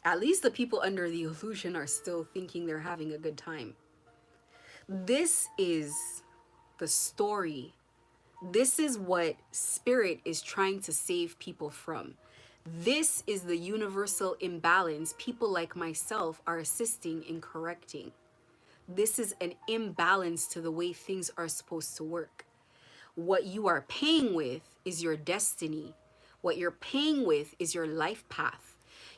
At least the people under the illusion are still thinking they're having a good time. This is the story. This is what spirit is trying to save people from. This is the universal imbalance people like myself are assisting in correcting. This is an imbalance to the way things are supposed to work. What you are paying with is your destiny. What you're paying with is your life path.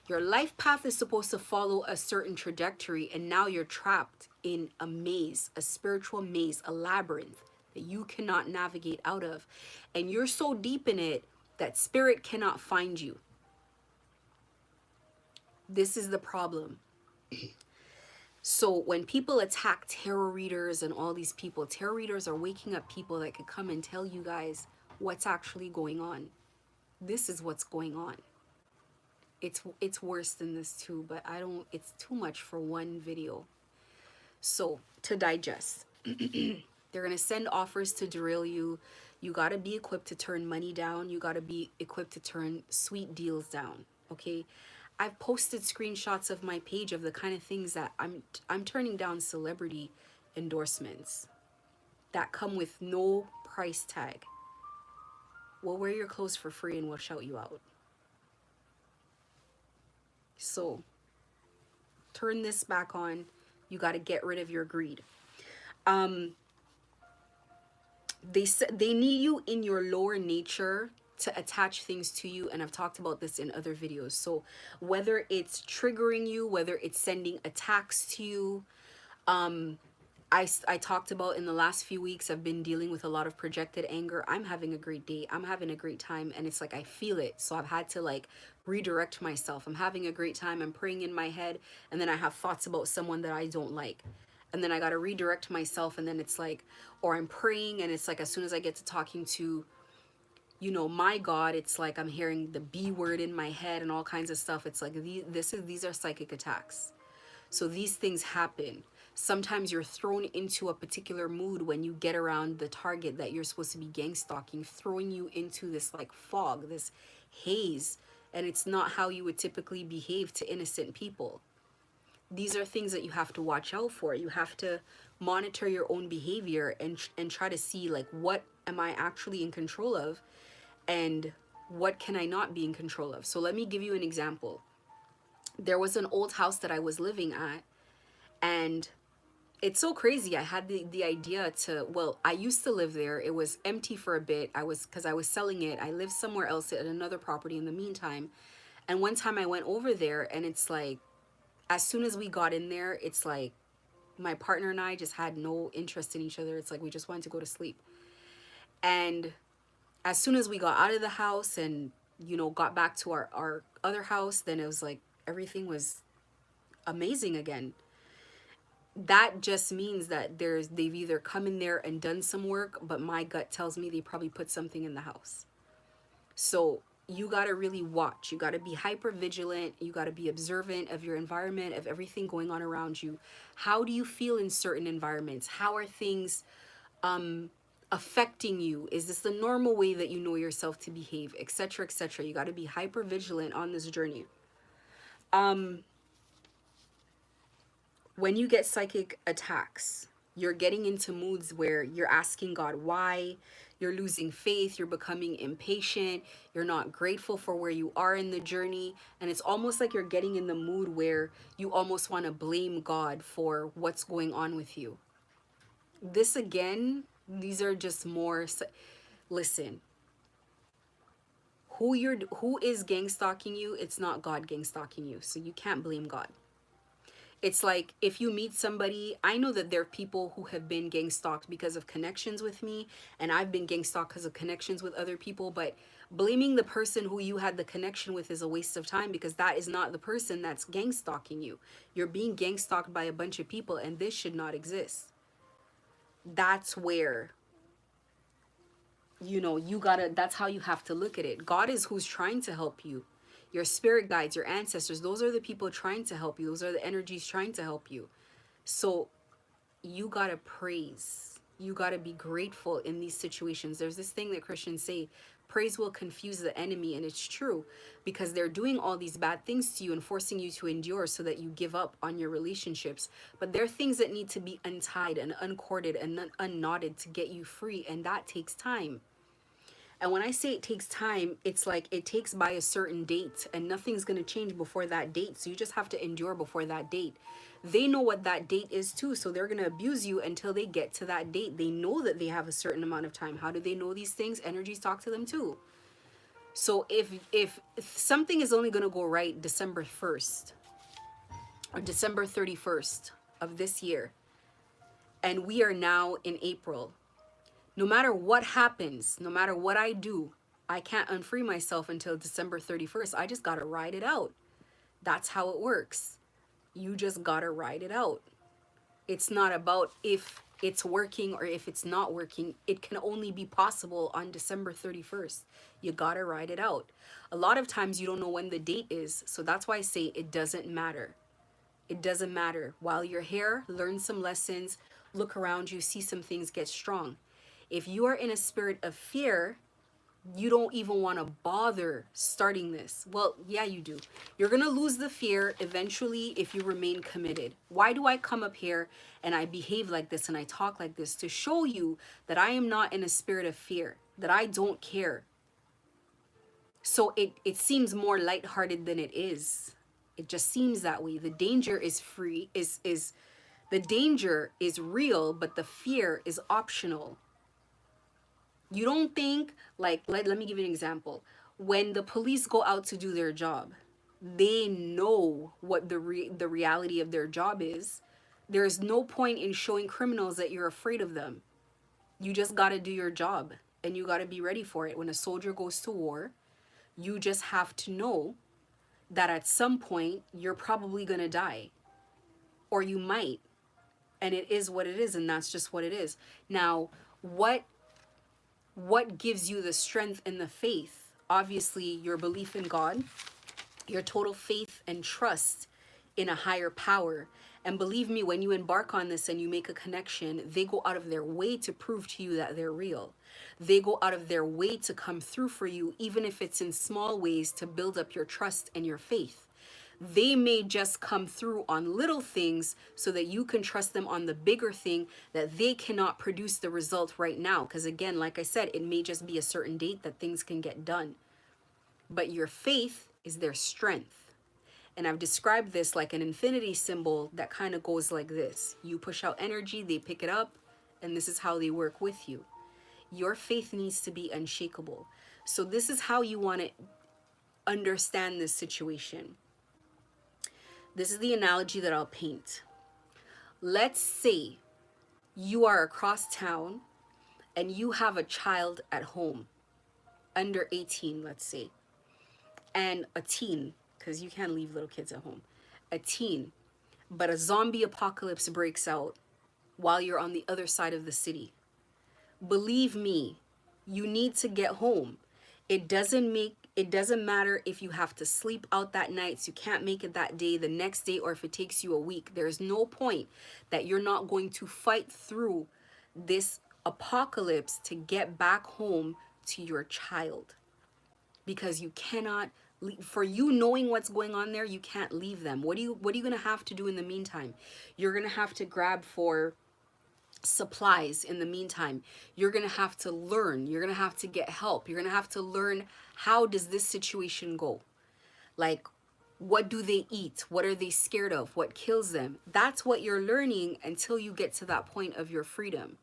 Your life path is supposed to follow a certain trajectory, and now you're trapped in a maze, a spiritual maze, a labyrinth that you cannot navigate out of. And you're so deep in it that spirit cannot find you. This is the problem. So when people attack tarot readers and all these people, tarot readers are waking up people that could come and tell you guys what's actually going on. This is what's going on. It's worse than this too, but it's too much for one video. So to digest, they're going to send offers to derail you. You got to be equipped to turn money down. You got to be equipped to turn sweet deals down. Okay. I've posted screenshots of my page of the kind of things that I'm turning down: celebrity endorsements that come with no price tag. We'll wear your clothes for free and we'll shout you out. So turn this back on. You got to get rid of your greed. They need you in your lower nature to attach things to you, and I've talked about this in other videos. So whether it's triggering you, whether it's sending attacks to you, I talked about in the last few weeks, I've been dealing with a lot of projected anger. I'm having a great day. I'm having a great time. And it's like, I feel it. So I've had to like redirect myself. I'm having a great time. I'm praying in my head. And then I have thoughts about someone that I don't like. And then I got to redirect myself. And then it's like, or I'm praying. And it's like, as soon as I get to talking to, you know, my God, it's like I'm hearing the B word in my head and all kinds of stuff. It's like, these are psychic attacks. So these things happen. Sometimes you're thrown into a particular mood when you get around the target that you're supposed to be gang stalking, throwing you into this like fog, this haze, and it's not how you would typically behave to innocent people. These are things that you have to watch out for. You have to monitor your own behavior and try to see like, what am I actually in control of and what can I not be in control of? So let me give you an example. There was an old house that I was living at, and it's so crazy. I had the idea to, well, I used to live there. It was empty for a bit. Because I was selling it. I lived somewhere else at another property in the meantime. And one time I went over there, and it's like, as soon as we got in there, it's like my partner and I just had no interest in each other. It's like we just wanted to go to sleep. And as soon as we got out of the house and, you know, got back to our other house, then it was like everything was amazing again. That just means that they've either come in there and done some work, but my gut tells me they probably put something in the house. So you got to really watch. You got to be hyper vigilant. You got to be observant of your environment, of everything going on around you. How do you feel in certain environments? How are things affecting you? Is this the normal way that you know yourself to behave, etc., etc.? You got to be hyper vigilant on this journey. When you get psychic attacks, you're getting into moods where you're asking God why, you're losing faith, you're becoming impatient, you're not grateful for where you are in the journey, and it's almost like you're getting in the mood where you almost want to blame God for what's going on with you. This again, these are just more, listen, who is gang stalking you? It's not God gang stalking you, so you can't blame God. It's like if you meet somebody, I know that there are people who have been gang stalked because of connections with me, and I've been gang stalked because of connections with other people, but blaming the person who you had the connection with is a waste of time, because that is not the person that's gang stalking you. You're being gang stalked by a bunch of people, and this should not exist. That's where, you know, you gotta, that's how you have to look at it. God is who's trying to help you. Your spirit guides, your ancestors, those are the people trying to help you. Those are the energies trying to help you. So you gotta praise. You gotta be grateful in these situations. There's this thing that Christians say, praise will confuse the enemy, and it's true, because they're doing all these bad things to you and forcing you to endure so that you give up on your relationships. But there are things that need to be untied and uncorded and unknotted to get you free, and that takes time. And when I say it takes time, it's like it takes by a certain date, and nothing's going to change before that date. So you just have to endure before that date. They know what that date is too. So they're going to abuse you until they get to that date. They know that they have a certain amount of time. How do they know these things? Energies talk to them too. So if something is only going to go right December 1st or December 31st of this year, and we are now in April, no matter what happens, no matter what I do, I can't unfree myself until December 31st. I just gotta ride it out. That's how it works. You just gotta ride it out. It's not about if it's working or if it's not working. It can only be possible on December 31st. You gotta ride it out. A lot of times you don't know when the date is, so that's why I say it doesn't matter. It doesn't matter. While you're here, learn some lessons, look around you, see some things, get strong. If you are in a spirit of fear, you don't even want to bother starting this. Well, yeah, you do. You're going to lose the fear eventually if you remain committed. Why do I come up here and I behave like this and I talk like this? To show you that I am not in a spirit of fear, that I don't care. So it seems more lighthearted than it is. It just seems that way. The danger is free, is the danger is real, but the fear is optional. You don't think, like, let me give you an example. When the police go out to do their job, they know what the reality of their job is. There's no point in showing criminals that you're afraid of them. You just got to do your job, and you got to be ready for it. When a soldier goes to war, you just have to know that at some point you're probably going to die, or you might, and it is what it is, and that's just what it is. Now, what gives you the strength and the faith? Obviously, your belief in God, your total faith and trust in a higher power. And believe me, when you embark on this and you make a connection, they go out of their way to prove to you that they're real. They go out of their way to come through for you, even if it's in small ways, to build up your trust and your faith. They may just come through on little things so that you can trust them on the bigger thing that they cannot produce the result right now. Because again, like I said, it may just be a certain date that things can get done. But your faith is their strength. And I've described this like an infinity symbol that kind of goes like this. You push out energy, they pick it up, and this is how they work with you. Your faith needs to be unshakable. So this is how you want to understand this situation. This is the analogy that I'll paint. Let's say you are across town and you have a child at home, under 18, let's say, and a teen, because you can't leave little kids at home, a teen, but a zombie apocalypse breaks out while you're on the other side of the city. Believe me, you need to get home. It doesn't matter if you have to sleep out that night, so you can't make it that day, the next day, or if it takes you a week. There's no point that you're not going to fight through this apocalypse to get back home to your child. Because you cannot leave. For you knowing what's going on there, you can't leave them. What are you going to have to do in the meantime? You're going to have to grab for supplies in the meantime. You're going to have to learn. You're going to have to get help. You're going to have to learn, how does this situation go? Like, what do they eat? What are they scared of? What kills them? That's what you're learning until you get to that point of your freedom.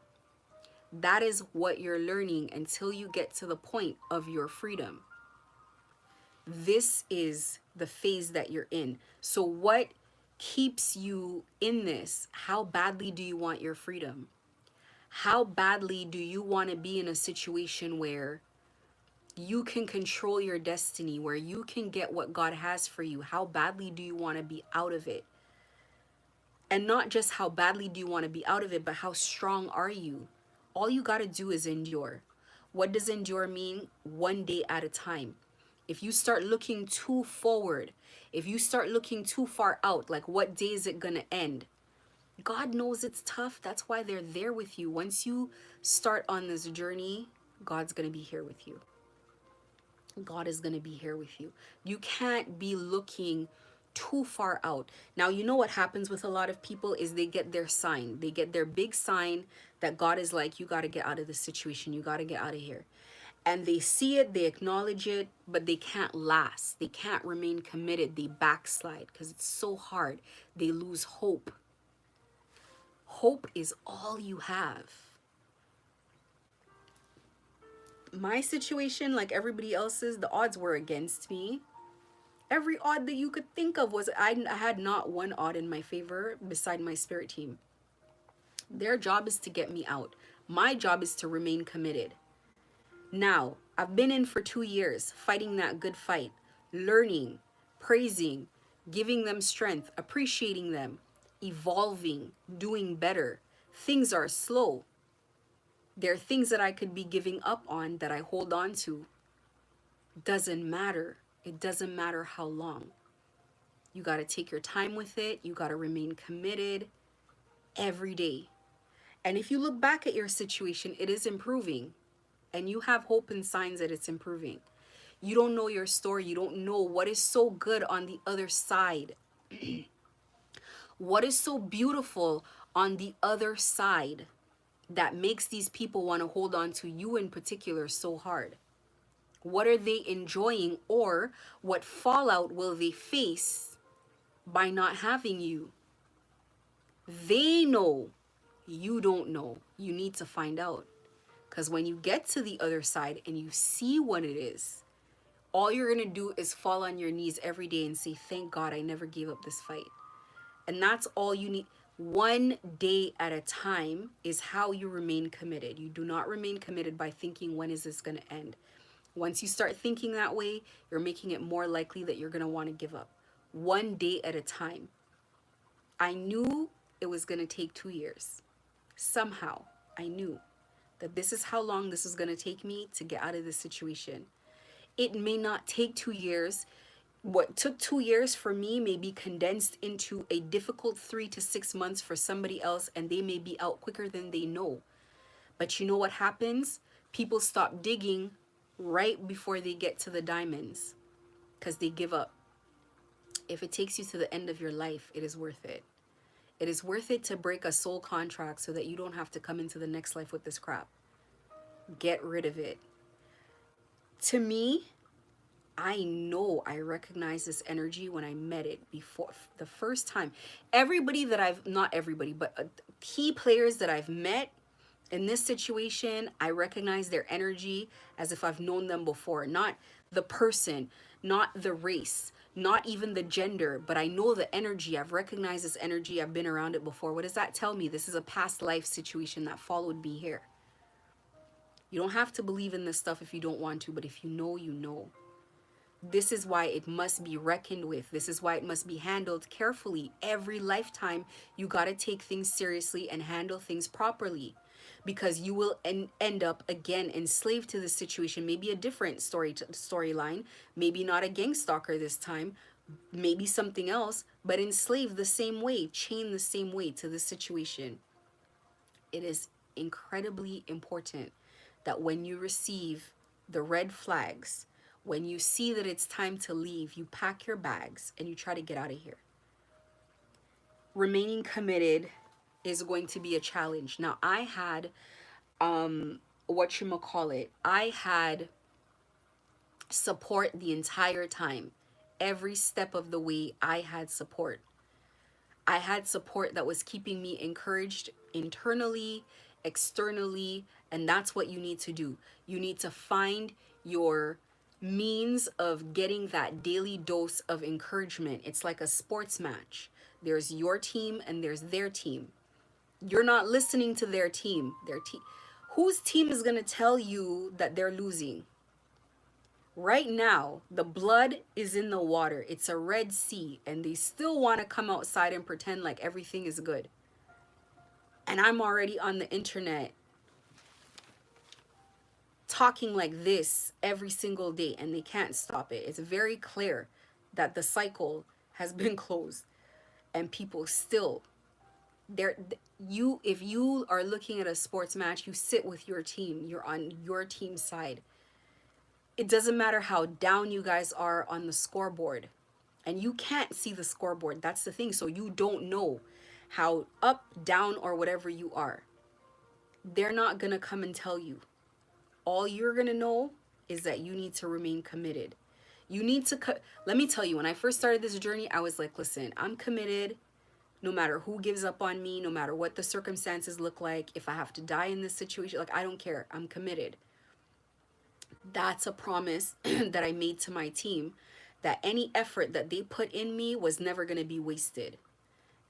That is what you're learning until you get to the point of your freedom. This is the phase that you're in. So what keeps you in this? How badly do you want your freedom? How badly do you want to be in a situation where you can control your destiny, where you can get what God has for you? How badly do you want to be out of it? And not just how badly do you want to be out of it, but how strong are you? All you got to do is endure. What does endure mean? One day at a time. If you start looking too forward, if you start looking too far out, like what day is it going to end? God knows it's tough. That's why they're there with you. Once you start on this journey, God's going to be here with you. God is going to be here with you. You can't be looking too far out. Now, you know what happens with a lot of people is they get their sign. They get their big sign that God is like, you got to get out of this situation. You got to get out of here. And they see it, they acknowledge it, but they can't last. They can't remain committed. They backslide because it's so hard. They lose hope. Hope is all you have. My situation, like everybody else's, the odds were against me. Every odd that you could think of was, I had not one odd in my favor beside my spirit team. Their job is to get me out. My job is to remain committed. Now, I've been in for 2 years, fighting that good fight, learning, praising, giving them strength, appreciating them, evolving, doing better. Things are slow. There are things that I could be giving up on that I hold on to. Doesn't matter. It doesn't matter how long. You got to take your time with it. You got to remain committed every day. And if you look back at your situation, it is improving. And you have hope and signs that it's improving. You don't know your story. You don't know what is so good on the other side. What is so beautiful on the other side that makes these people want to hold on to you in particular so hard? What are they enjoying, or what fallout will they face by not having you? They know. You don't know. You need to find out. Because when you get to the other side and you see what it is, all you're going to do is fall on your knees every day and say, thank God I never gave up this fight. And that's all you need. One day at a time is how you remain committed. You do not remain committed by thinking, when is this going to end? Once you start thinking that way, you're making it more likely that you're going to want to give up. One day at a time. I knew it was going to take 2 years. Somehow, I knew that this is how long this is going to take me to get out of this situation. It may not take 2 years. What took 2 years for me may be condensed into a difficult 3 to 6 months for somebody else, and they may be out quicker than they know. But you know what happens? People stop digging right before they get to the diamonds because they give up. If it takes you to the end of your life, it is worth it. It is worth it to break a soul contract so that you don't have to come into the next life with this crap. Get rid of it. To me, I know I recognize this energy when I met it before the first time. Everybody that I've, not everybody, but key players that I've met in this situation, I recognize their energy as if I've known them before. Not the person, not the race, not even the gender, but I know the energy. I've recognized this energy. I've been around it before. What does that tell me? This is a past life situation that followed me here. You don't have to believe in this stuff if you don't want to, but if you know, you know. This is why it must be reckoned with. This is why it must be handled carefully. Every lifetime, you got to take things seriously and handle things properly, because you will end up again enslaved to this situation. Maybe a different storyline, maybe not a gang stalker this time, maybe something else, but enslaved the same way, chained the same way to this situation. It is incredibly important that when you receive the red flags, when you see that it's time to leave, you pack your bags and you try to get out of here. Remaining committed is going to be a challenge. Now, I had, I had support the entire time. Every step of the way, I had support. I had support that was keeping me encouraged internally, externally, and that's what you need to do. You need to find your means of getting that daily dose of encouragement. It's like a sports match. There's your team and there's their team. You're not listening to their team. Their team. Whose team is going to tell you that they're losing? Right now, the blood is in the water. It's a Red Sea, and they still want to come outside and pretend like everything is good. And I'm already on the internet talking like this every single day, and they can't stop it. It's very clear that the cycle has been closed, and people still there. You, if you are looking at a sports match, you sit with your team. You're on your team's side. It doesn't matter how down you guys are on the scoreboard, and you can't see the scoreboard. That's the thing. So you don't know how up, down, or whatever you are. They're not gonna come and tell you. All you're gonna know is that you need to remain committed. You need to let me tell you, when I first started this journey, I was like, listen, I'm committed no matter who gives up on me, no matter what the circumstances look like. If I have to die in this situation, like, I don't care. I'm committed. That's a promise that I made to my team, that any effort that they put in me was never going to be wasted.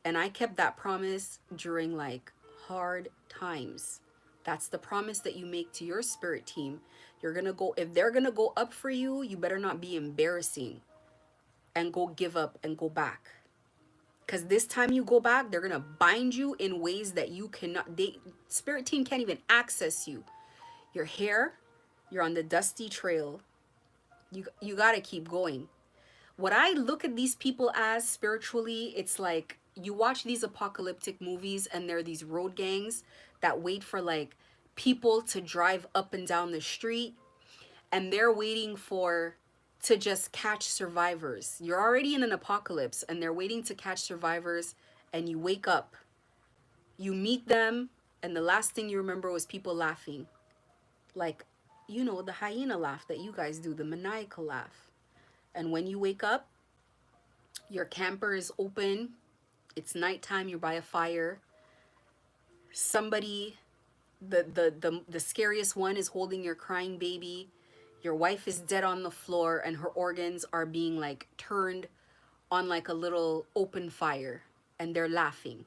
And I kept that promise during like hard times. That's the promise that you make to your spirit team. You're going to go, if they're going to go up for you, you better not be embarrassing and go give up and go back. Because this time you go back, they're going to bind you in ways that you cannot, spirit team can't even access you. Your hair, you're on the dusty trail. You got to keep going. What I look at these people as spiritually, it's like you watch these apocalyptic movies and there are these road gangs that wait for like people to drive up and down the street, and they're waiting for to just catch survivors. You're already in an apocalypse and they're waiting to catch survivors, and you wake up, you meet them, and the last thing you remember was people laughing. Like, you know, the hyena laugh that you guys do, the maniacal laugh. And when you wake up, your camper is open, it's nighttime, you're by a fire. Somebody, the scariest one, is holding your crying baby. Your wife is dead on the floor and her organs are being like turned on like a little open fire, and they're laughing,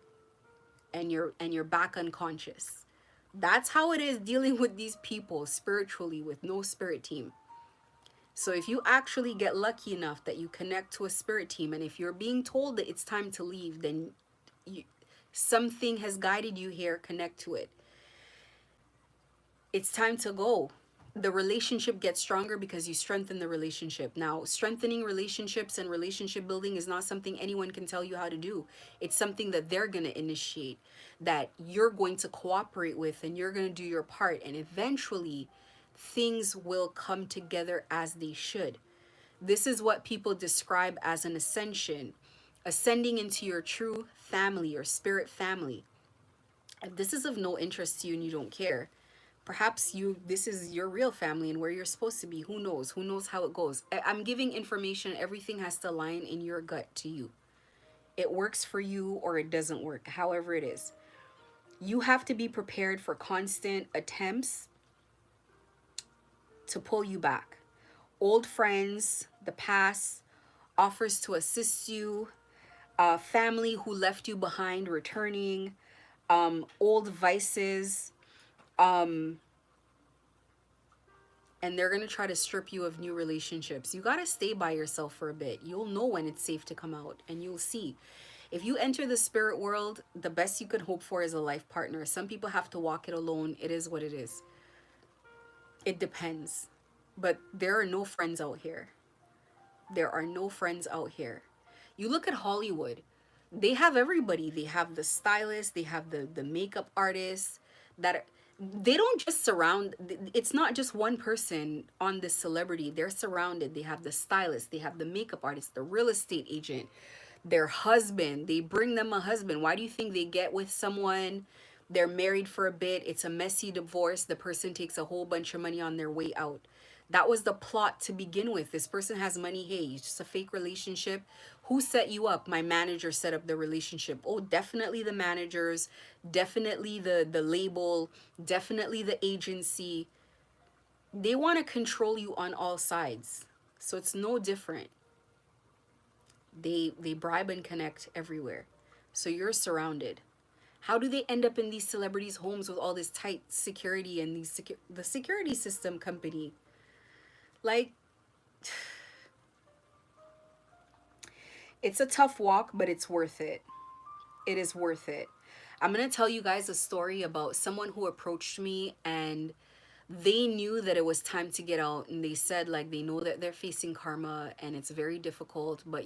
and you're back unconscious. That's how it is dealing with these people spiritually with no spirit team. So if you actually get lucky enough that you connect to a spirit team, and if you're being told that it's time to leave, then something has guided you here, connect to it. It's time to go. The relationship gets stronger because you strengthen the relationship. Now, strengthening relationships and relationship building is not something anyone can tell you how to do. It's something that they're going to initiate, that you're going to cooperate with, and you're going to do your part. And eventually, things will come together as they should. This is what people describe as an ascension, ascending into your true family, your spirit family. If this is of no interest to you and you don't care, perhaps this is your real family and where you're supposed to be. Who knows? Who knows how it goes? I'm giving information. Everything has to align in your gut to you. It works for you or it doesn't work, however it is. You have to be prepared for constant attempts to pull you back. Old friends, the past, offers to assist you, family who left you behind returning, old vices, and they're going to try to strip you of new relationships. You got to stay by yourself for a bit. You'll know when it's safe to come out, and you'll see. If you enter the spirit world, the best you could hope for is a life partner. Some people have to walk it alone. It is what it is. It depends. But there are no friends out here. There are no friends out here. You look at Hollywood, they have everybody. They have the stylist, they have the makeup artists that are, they don't just surround, it's not just one person on this celebrity. They're surrounded. They have the stylist, they have the makeup artist, the real estate agent, their husband. They bring them a husband. Why do you think they get with someone? They're married for a bit. It's a messy divorce. The person takes a whole bunch of money on their way out. That was the plot to begin with. This person has money. Hey, it's just a fake relationship. Who set you up? My manager set up the relationship. Oh, definitely the managers, definitely the label, definitely the agency. They want to control you on all sides. So it's no different. They bribe and connect everywhere. So you're surrounded. How do they end up in these celebrities' homes with all this tight security and the security system company? Like, it's a tough walk, but it's worth it. It is worth it. I'm going to tell you guys a story about someone who approached me, and they knew that it was time to get out, and they said like they know that they're facing karma and it's very difficult, but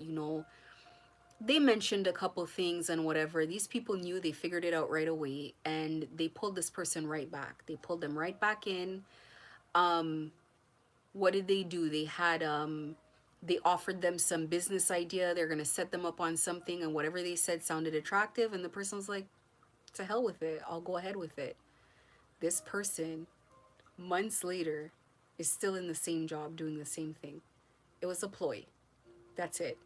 they mentioned a couple things and whatever. These people knew, they figured it out right away, and they pulled this person right back. They pulled them right back in. What did they do? They offered them some business idea. They're going to set them up on something, and whatever they said sounded attractive, and the person was like, to hell with it, I'll go ahead with it. This person, months later, is still in the same job doing the same thing. It was a ploy. That's it.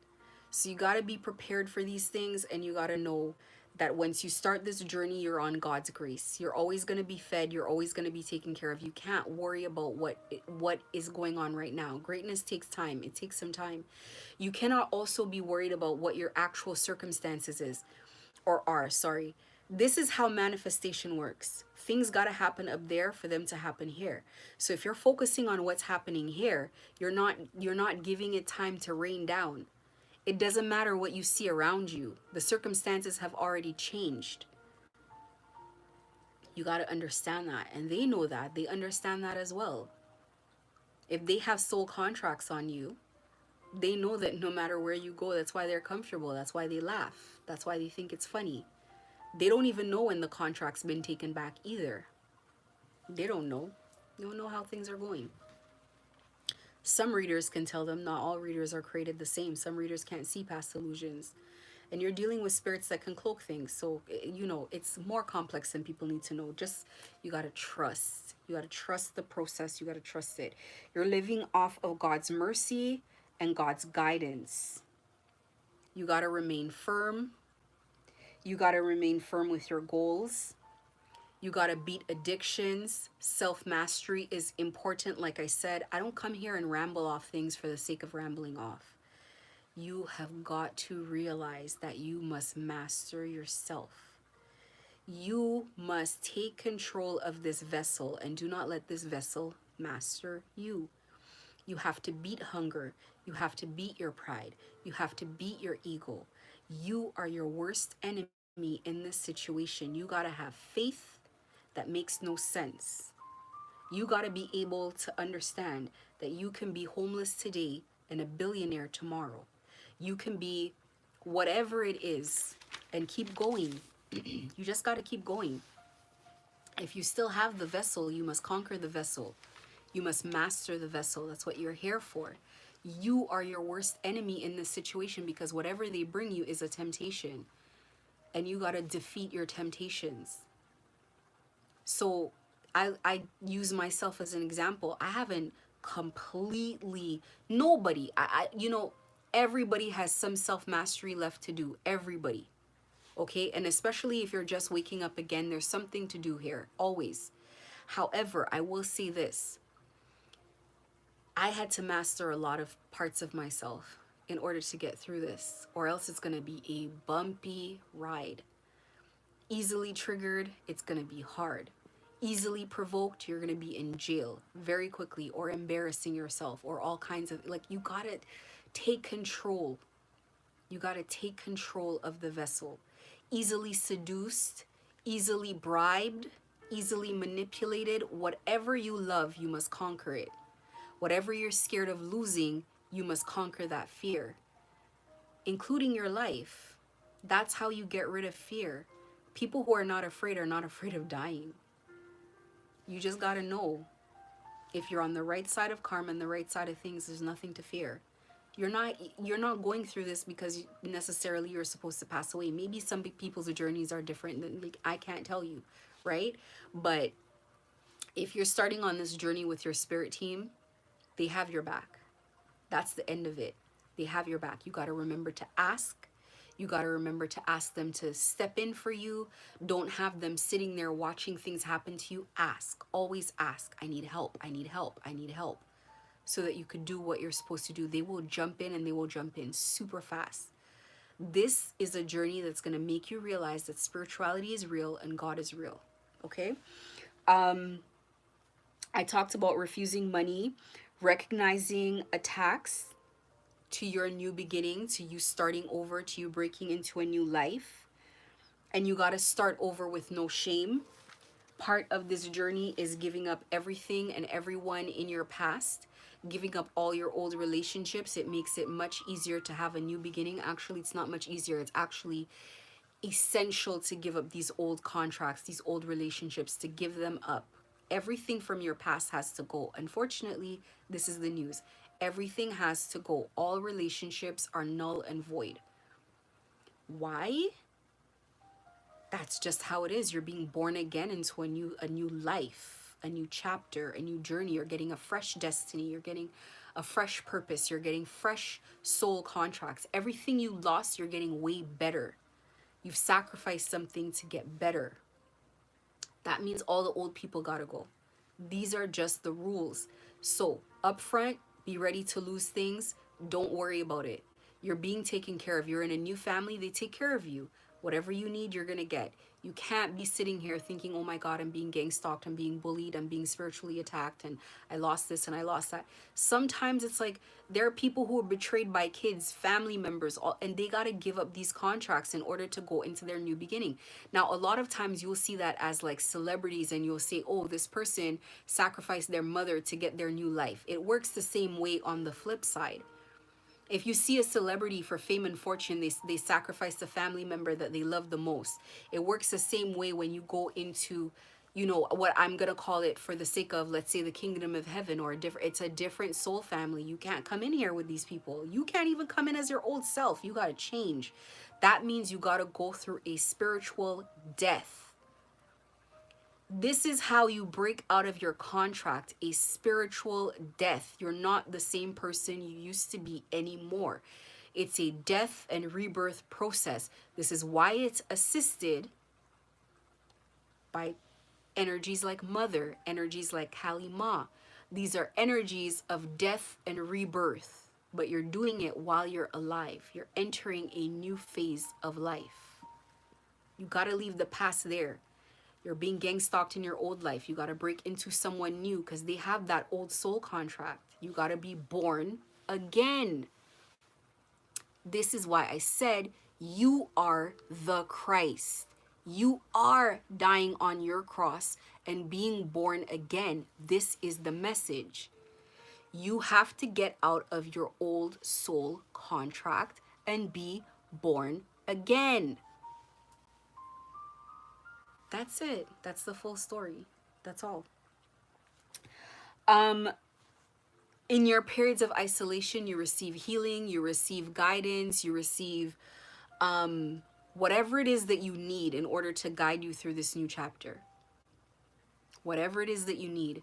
So you got to be prepared for these things, and you got to know that once you start this journey, you're on God's grace. You're always going to be fed, you're always going to be taken care of. You can't worry about what is going on right now. Greatness takes time. It takes some time. You cannot also be worried about what your actual circumstances is or are, sorry. This is how manifestation works. Things got to happen up there for them to happen here. So if you're focusing on what's happening here, you're not giving it time to rain down. It doesn't matter what you see around you. The circumstances have already changed. You got to understand that. And they know that. They understand that as well. If they have soul contracts on you, they know that no matter where you go, that's why they're comfortable. That's why they laugh. That's why they think it's funny. They don't even know when the contract's been taken back either. They don't know. They don't know how things are going. Some readers can tell them. Not all readers are created the same. Some readers can't see past illusions. And you're dealing with spirits that can cloak things. So, it's more complex than people need to know. Just, you got to trust. You got to trust the process. You got to trust it. You're living off of God's mercy and God's guidance. You got to remain firm. You got to remain firm with your goals. You got to beat addictions. Self-mastery is important. Like I said, I don't come here and ramble off things for the sake of rambling off. You have got to realize that you must master yourself. You must take control of this vessel and do not let this vessel master you. You have to beat hunger. You have to beat your pride. You have to beat your ego. You are your worst enemy in this situation. You got to have faith that makes no sense. You got to be able to understand that you can be homeless today and a billionaire tomorrow. You can be whatever it is and keep going. You just got to keep going. If you still have the vessel, you must conquer the vessel. You must master the vessel. That's what you're here for. You are your worst enemy in this situation because whatever they bring you is a temptation. And you got to defeat your temptations. So I use myself as an example. I haven't completely, nobody, everybody has some self-mastery left to do. Everybody. Okay? And especially if you're just waking up again, there's something to do here. Always. However, I will say this. I had to master a lot of parts of myself in order to get through this, or else it's going to be a bumpy ride. Easily triggered, it's going to be hard. Easily provoked, you're going to be in jail very quickly, or embarrassing yourself, or all kinds of, you got to take control. You got to take control of the vessel. Easily seduced, easily bribed, easily manipulated. Whatever you love, you must conquer it. Whatever you're scared of losing, you must conquer that fear, including your life. That's how you get rid of fear. People who are not afraid of dying. You just got to know, if you're on the right side of karma and the right side of things, there's nothing to fear. You're not going through this because necessarily you're supposed to pass away. Maybe some people's journeys are different. I can't tell you, right? But if you're starting on this journey with your spirit team, they have your back. That's the end of it. They have your back. You got to remember to ask. You got to remember to ask them to step in for you. Don't have them sitting there watching things happen to you. Ask. Always ask. I need help. I need help. I need help. So that you could do what you're supposed to do. They will jump in, and they will jump in super fast. This is a journey that's going to make you realize that spirituality is real and God is real. Okay? I talked about refusing money, recognizing attacks to your new beginning, to you starting over, to you breaking into a new life. And you got to start over with no shame. Part of this journey is giving up everything and everyone in your past, giving up all your old relationships. It makes it much easier to have a new beginning. Actually, it's not much easier. It's actually essential to give up these old contracts, these old relationships, to give them up. Everything from your past has to go. Unfortunately, this is the news. Everything has to go. All relationships are null and void. Why? That's just how it is. You're being born again into a new life, a new chapter, a new journey. You're getting a fresh destiny. You're getting a fresh purpose. You're getting fresh soul contracts. Everything you lost, you're getting way better. You've sacrificed something to get better. That means all the old people gotta go. These are just the rules. So, up front, be ready to lose things. Don't worry about it. You're being taken care of. You're in a new family, they take care of you. Whatever you need, you're gonna get. You can't be sitting here thinking, oh my God, I'm being gang stalked, I'm being bullied, I'm being spiritually attacked, and I lost this and I lost that. Sometimes it's like there are people who are betrayed by kids, family members, and they gotta give up these contracts in order to go into their new beginning. Now, a lot of times you'll see that as like celebrities, and you'll say, oh, this person sacrificed their mother to get their new life. It works the same way on the flip side. If you see a celebrity for fame and fortune, they sacrifice a family member that they love the most. It works the same way when you go into, you know, what I'm going to call it for the sake of, let's say, the kingdom of heaven, or it's a different soul family. You can't come in here with these people. You can't even come in as your old self. You got to change. That means you got to go through a spiritual death. This is how you break out of your contract, a spiritual death. You're not the same person you used to be anymore. It's a death and rebirth process. This is why it's assisted by energies like Mother, energies like Kali Ma. These are energies of death and rebirth, but you're doing it while you're alive. You're entering a new phase of life. You got to leave the past there. You're being gang stalked in your old life. You got to break into someone new because they have that old soul contract. You got to be born again. This is why I said you are the Christ. You are dying on your cross and being born again. This is the message. You have to get out of your old soul contract and be born again. That's it. That's the full story. That's all. In your periods of isolation, you receive healing, you receive guidance, you receive whatever it is that you need in order to guide you through this new chapter. Whatever it is that you need.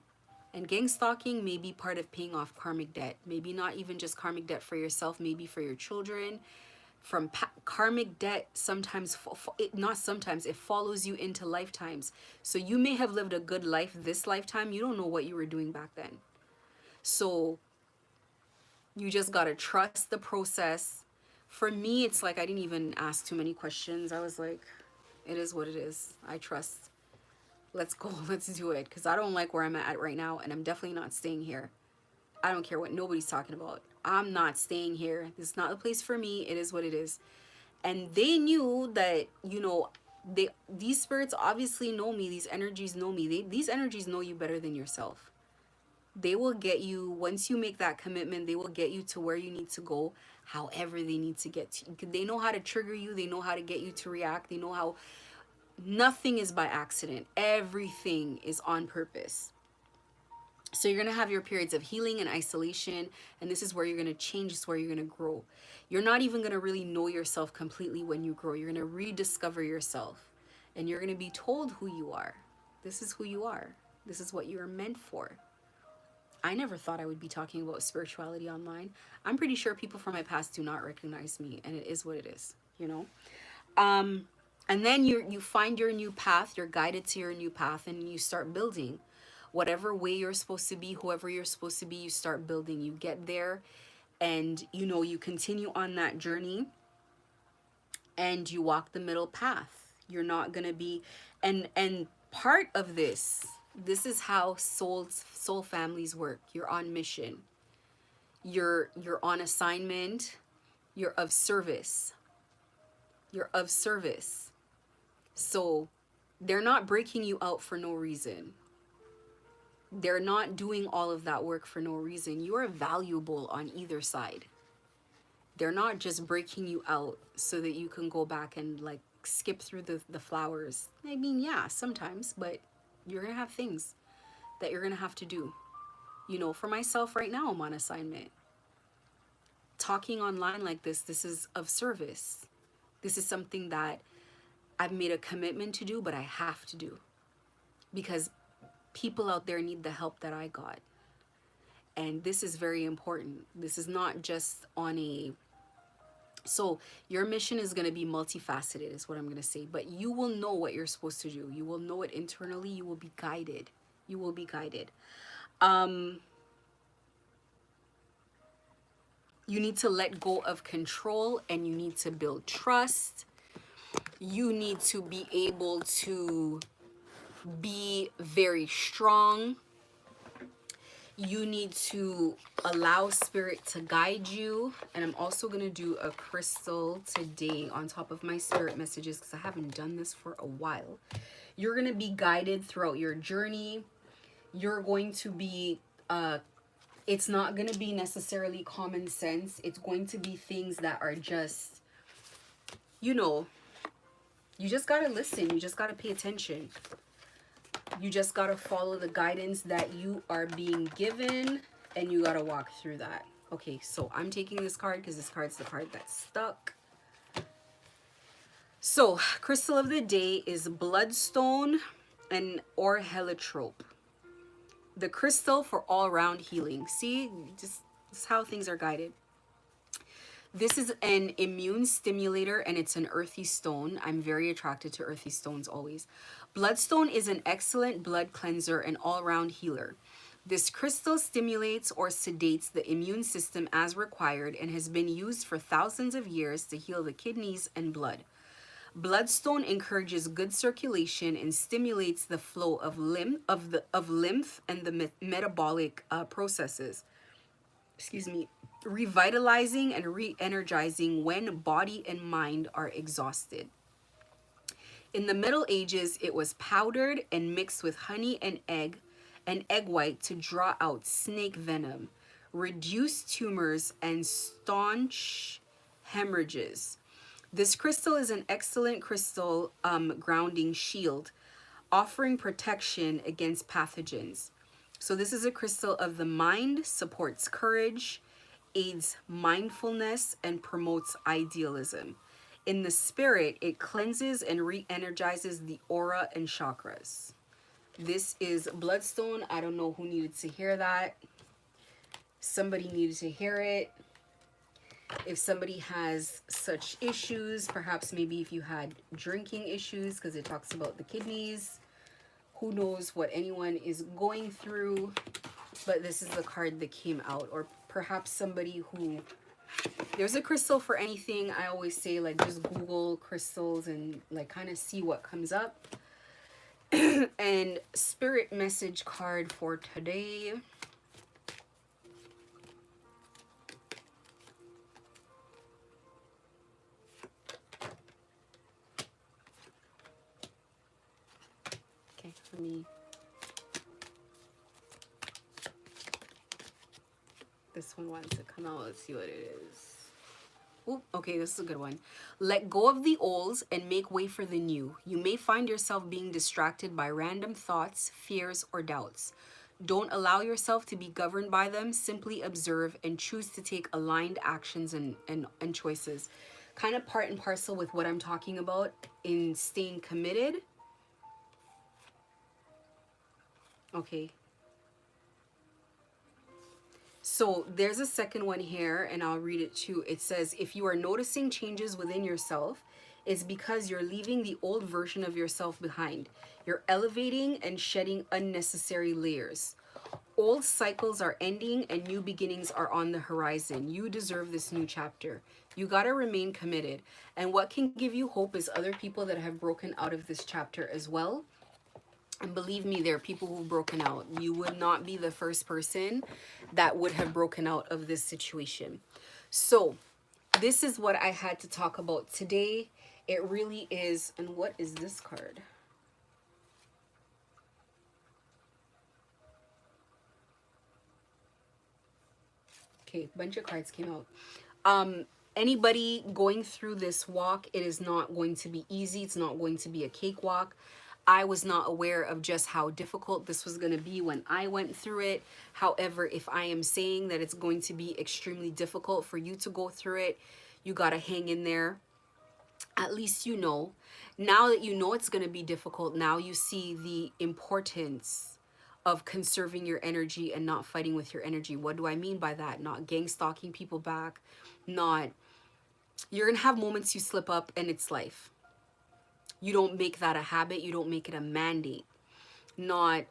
And gang stalking may be part of paying off karmic debt. Maybe not even just karmic debt for yourself, maybe for your children. From karmic debt, sometimes, not sometimes, it follows you into lifetimes. So you may have lived a good life this lifetime. You don't know what you were doing back then. So you just got to trust the process. For me, it's like I didn't even ask too many questions. I was like, it is what it is. I trust. Let's go. Let's do it. Because I don't like where I'm at right now. And I'm definitely not staying here. I don't care what nobody's talking about. I'm not staying here. This is not the place for me. It is what it is. And they knew that, you know, these spirits obviously know me. These energies know me. These energies know you better than yourself. They will get you, once you make that commitment, they will get you to where you need to go, however they need to get to you. They know how to trigger you. They know how to get you to react. They know how nothing is by accident. Everything is on purpose. So you're going to have your periods of healing and isolation, and this is where you're going to change. This is where you're going to grow. You're not even going to really know yourself completely when you grow. You're going to rediscover yourself, and you're going to be told who you are. This is who you are. This is what you are meant for. I never thought I would be talking about spirituality online. I'm pretty sure people from my past do not recognize me, and it is what it is, you know? And then you find your new path, you're guided to your new path, and you start building. Whatever way you're supposed to be, whoever you're supposed to be, you start building. You get there, and, you know, you continue on that journey. and you walk the middle path. You're not going to be, and part of this is how soul families work. You're on mission. You're on assignment. You're of service. You're of service. So they're not breaking you out for no reason. They're not doing all of that work for no reason. You are valuable on either side. They're not just breaking you out so that you can go back and like skip through the flowers. I mean, yeah, sometimes, but you're gonna have things that you're gonna have to do. You know, for myself right now, I'm on assignment. Talking online like this is of service. This is something that I've made a commitment to do, but I have to do because people out there need the help that I got. And this is very important. This is not just on a, so your mission is going to be multifaceted is what I'm going to say, but you will know what you're supposed to do. You will know it internally. You will be guided. You will be guided. You need to let go of control and you need to build trust. You need to be able to be very strong. You need to allow spirit to guide you. And I'm also going to do a crystal today on top of my spirit messages because I haven't done this for a while. You're going to be guided throughout your journey. You're going to be, it's not going to be necessarily common sense. It's going to be things that are just, you know, you just got to listen. You just got to pay attention. You just got to follow the guidance that you are being given and you got to walk through that. Okay, so I'm taking this card because this card's the card that's stuck. So, crystal of the day is bloodstone and or heliotrope. The crystal for all-around healing. See, just this is how things are guided. This is an immune stimulator and it's an earthy stone. I'm very attracted to earthy stones always. Bloodstone is an excellent blood cleanser and all-around healer. This crystal stimulates or sedates the immune system as required and has been used for thousands of years to heal the kidneys and blood. Bloodstone encourages good circulation and stimulates the flow of lymph and the metabolic processes. Excuse me, revitalizing and re-energizing when body and mind are exhausted. In the Middle Ages, it was powdered and mixed with honey and egg white to draw out snake venom, reduce tumors, and staunch hemorrhages. This crystal is an excellent crystal grounding shield, offering protection against pathogens. So this is a crystal of the mind, supports courage, aids mindfulness, and promotes idealism. In the spirit, it cleanses and re-energizes the aura and chakras. This is bloodstone. I don't know who needed to hear that. Somebody needed to hear it. If somebody has such issues, perhaps maybe if you had drinking issues, because it talks about the kidneys, who knows what anyone is going through, but this is the card that came out. Or perhaps somebody who, there's a crystal for anything. I always say, like, just Google crystals and like kind of see what comes up. And spirit message card for today. Okay, let me, this one wants to come out. Let's see what it is. Ooh, okay, this is a good one. Let go of the old and make way for the new. You may find yourself being distracted by random thoughts, fears, or doubts. Don't allow yourself to be governed by them. Simply observe and choose to take aligned actions and choices. Kind of part and parcel with what I'm talking about in staying committed. Okay. So there's a second one here, and I'll read it too. It says, if you are noticing changes within yourself, it's because you're leaving the old version of yourself behind. You're elevating and shedding unnecessary layers. Old cycles are ending and new beginnings are on the horizon. You deserve this new chapter. You got to remain committed. And what can give you hope is other people that have broken out of this chapter as well. And believe me, there are people who've broken out. You would not be the first person that would have broken out of this situation. So, this is what I had to talk about today. It really is. And what is this card? Okay, a bunch of cards came out. Anybody going through this walk, it is not going to be easy. It's not going to be a cakewalk. I was not aware of just how difficult this was going to be when I went through it. However, if I am saying that it's going to be extremely difficult for you to go through it, you got to hang in there. At least you know. Now that you know it's going to be difficult, now you see the importance of conserving your energy and not fighting with your energy. What do I mean by that? Not gang stalking people back, not, you're going to have moments you slip up, and it's life. You don't make that a habit. You don't make it a mandate. Not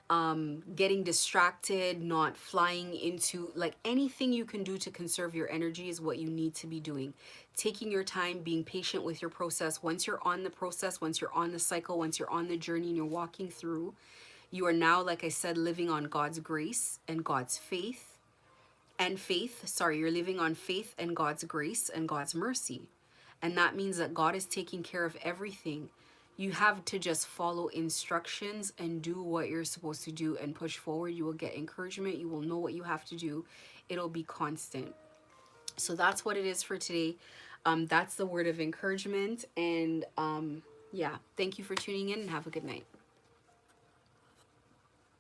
getting distracted, not flying into, like, anything you can do to conserve your energy is what you need to be doing. Taking your time, being patient with your process. Once you're on the process, once you're on the cycle, once you're on the journey and you're walking through, you are now, like I said, living on God's grace and God's faith. You're living on faith and God's grace and God's mercy. And that means that God is taking care of everything. You have to just follow instructions and do what you're supposed to do and push forward. You will get encouragement. You will know what you have to do. It'll be constant. So that's what it is for today. That's the word of encouragement. And yeah, thank you for tuning in, and have a good night.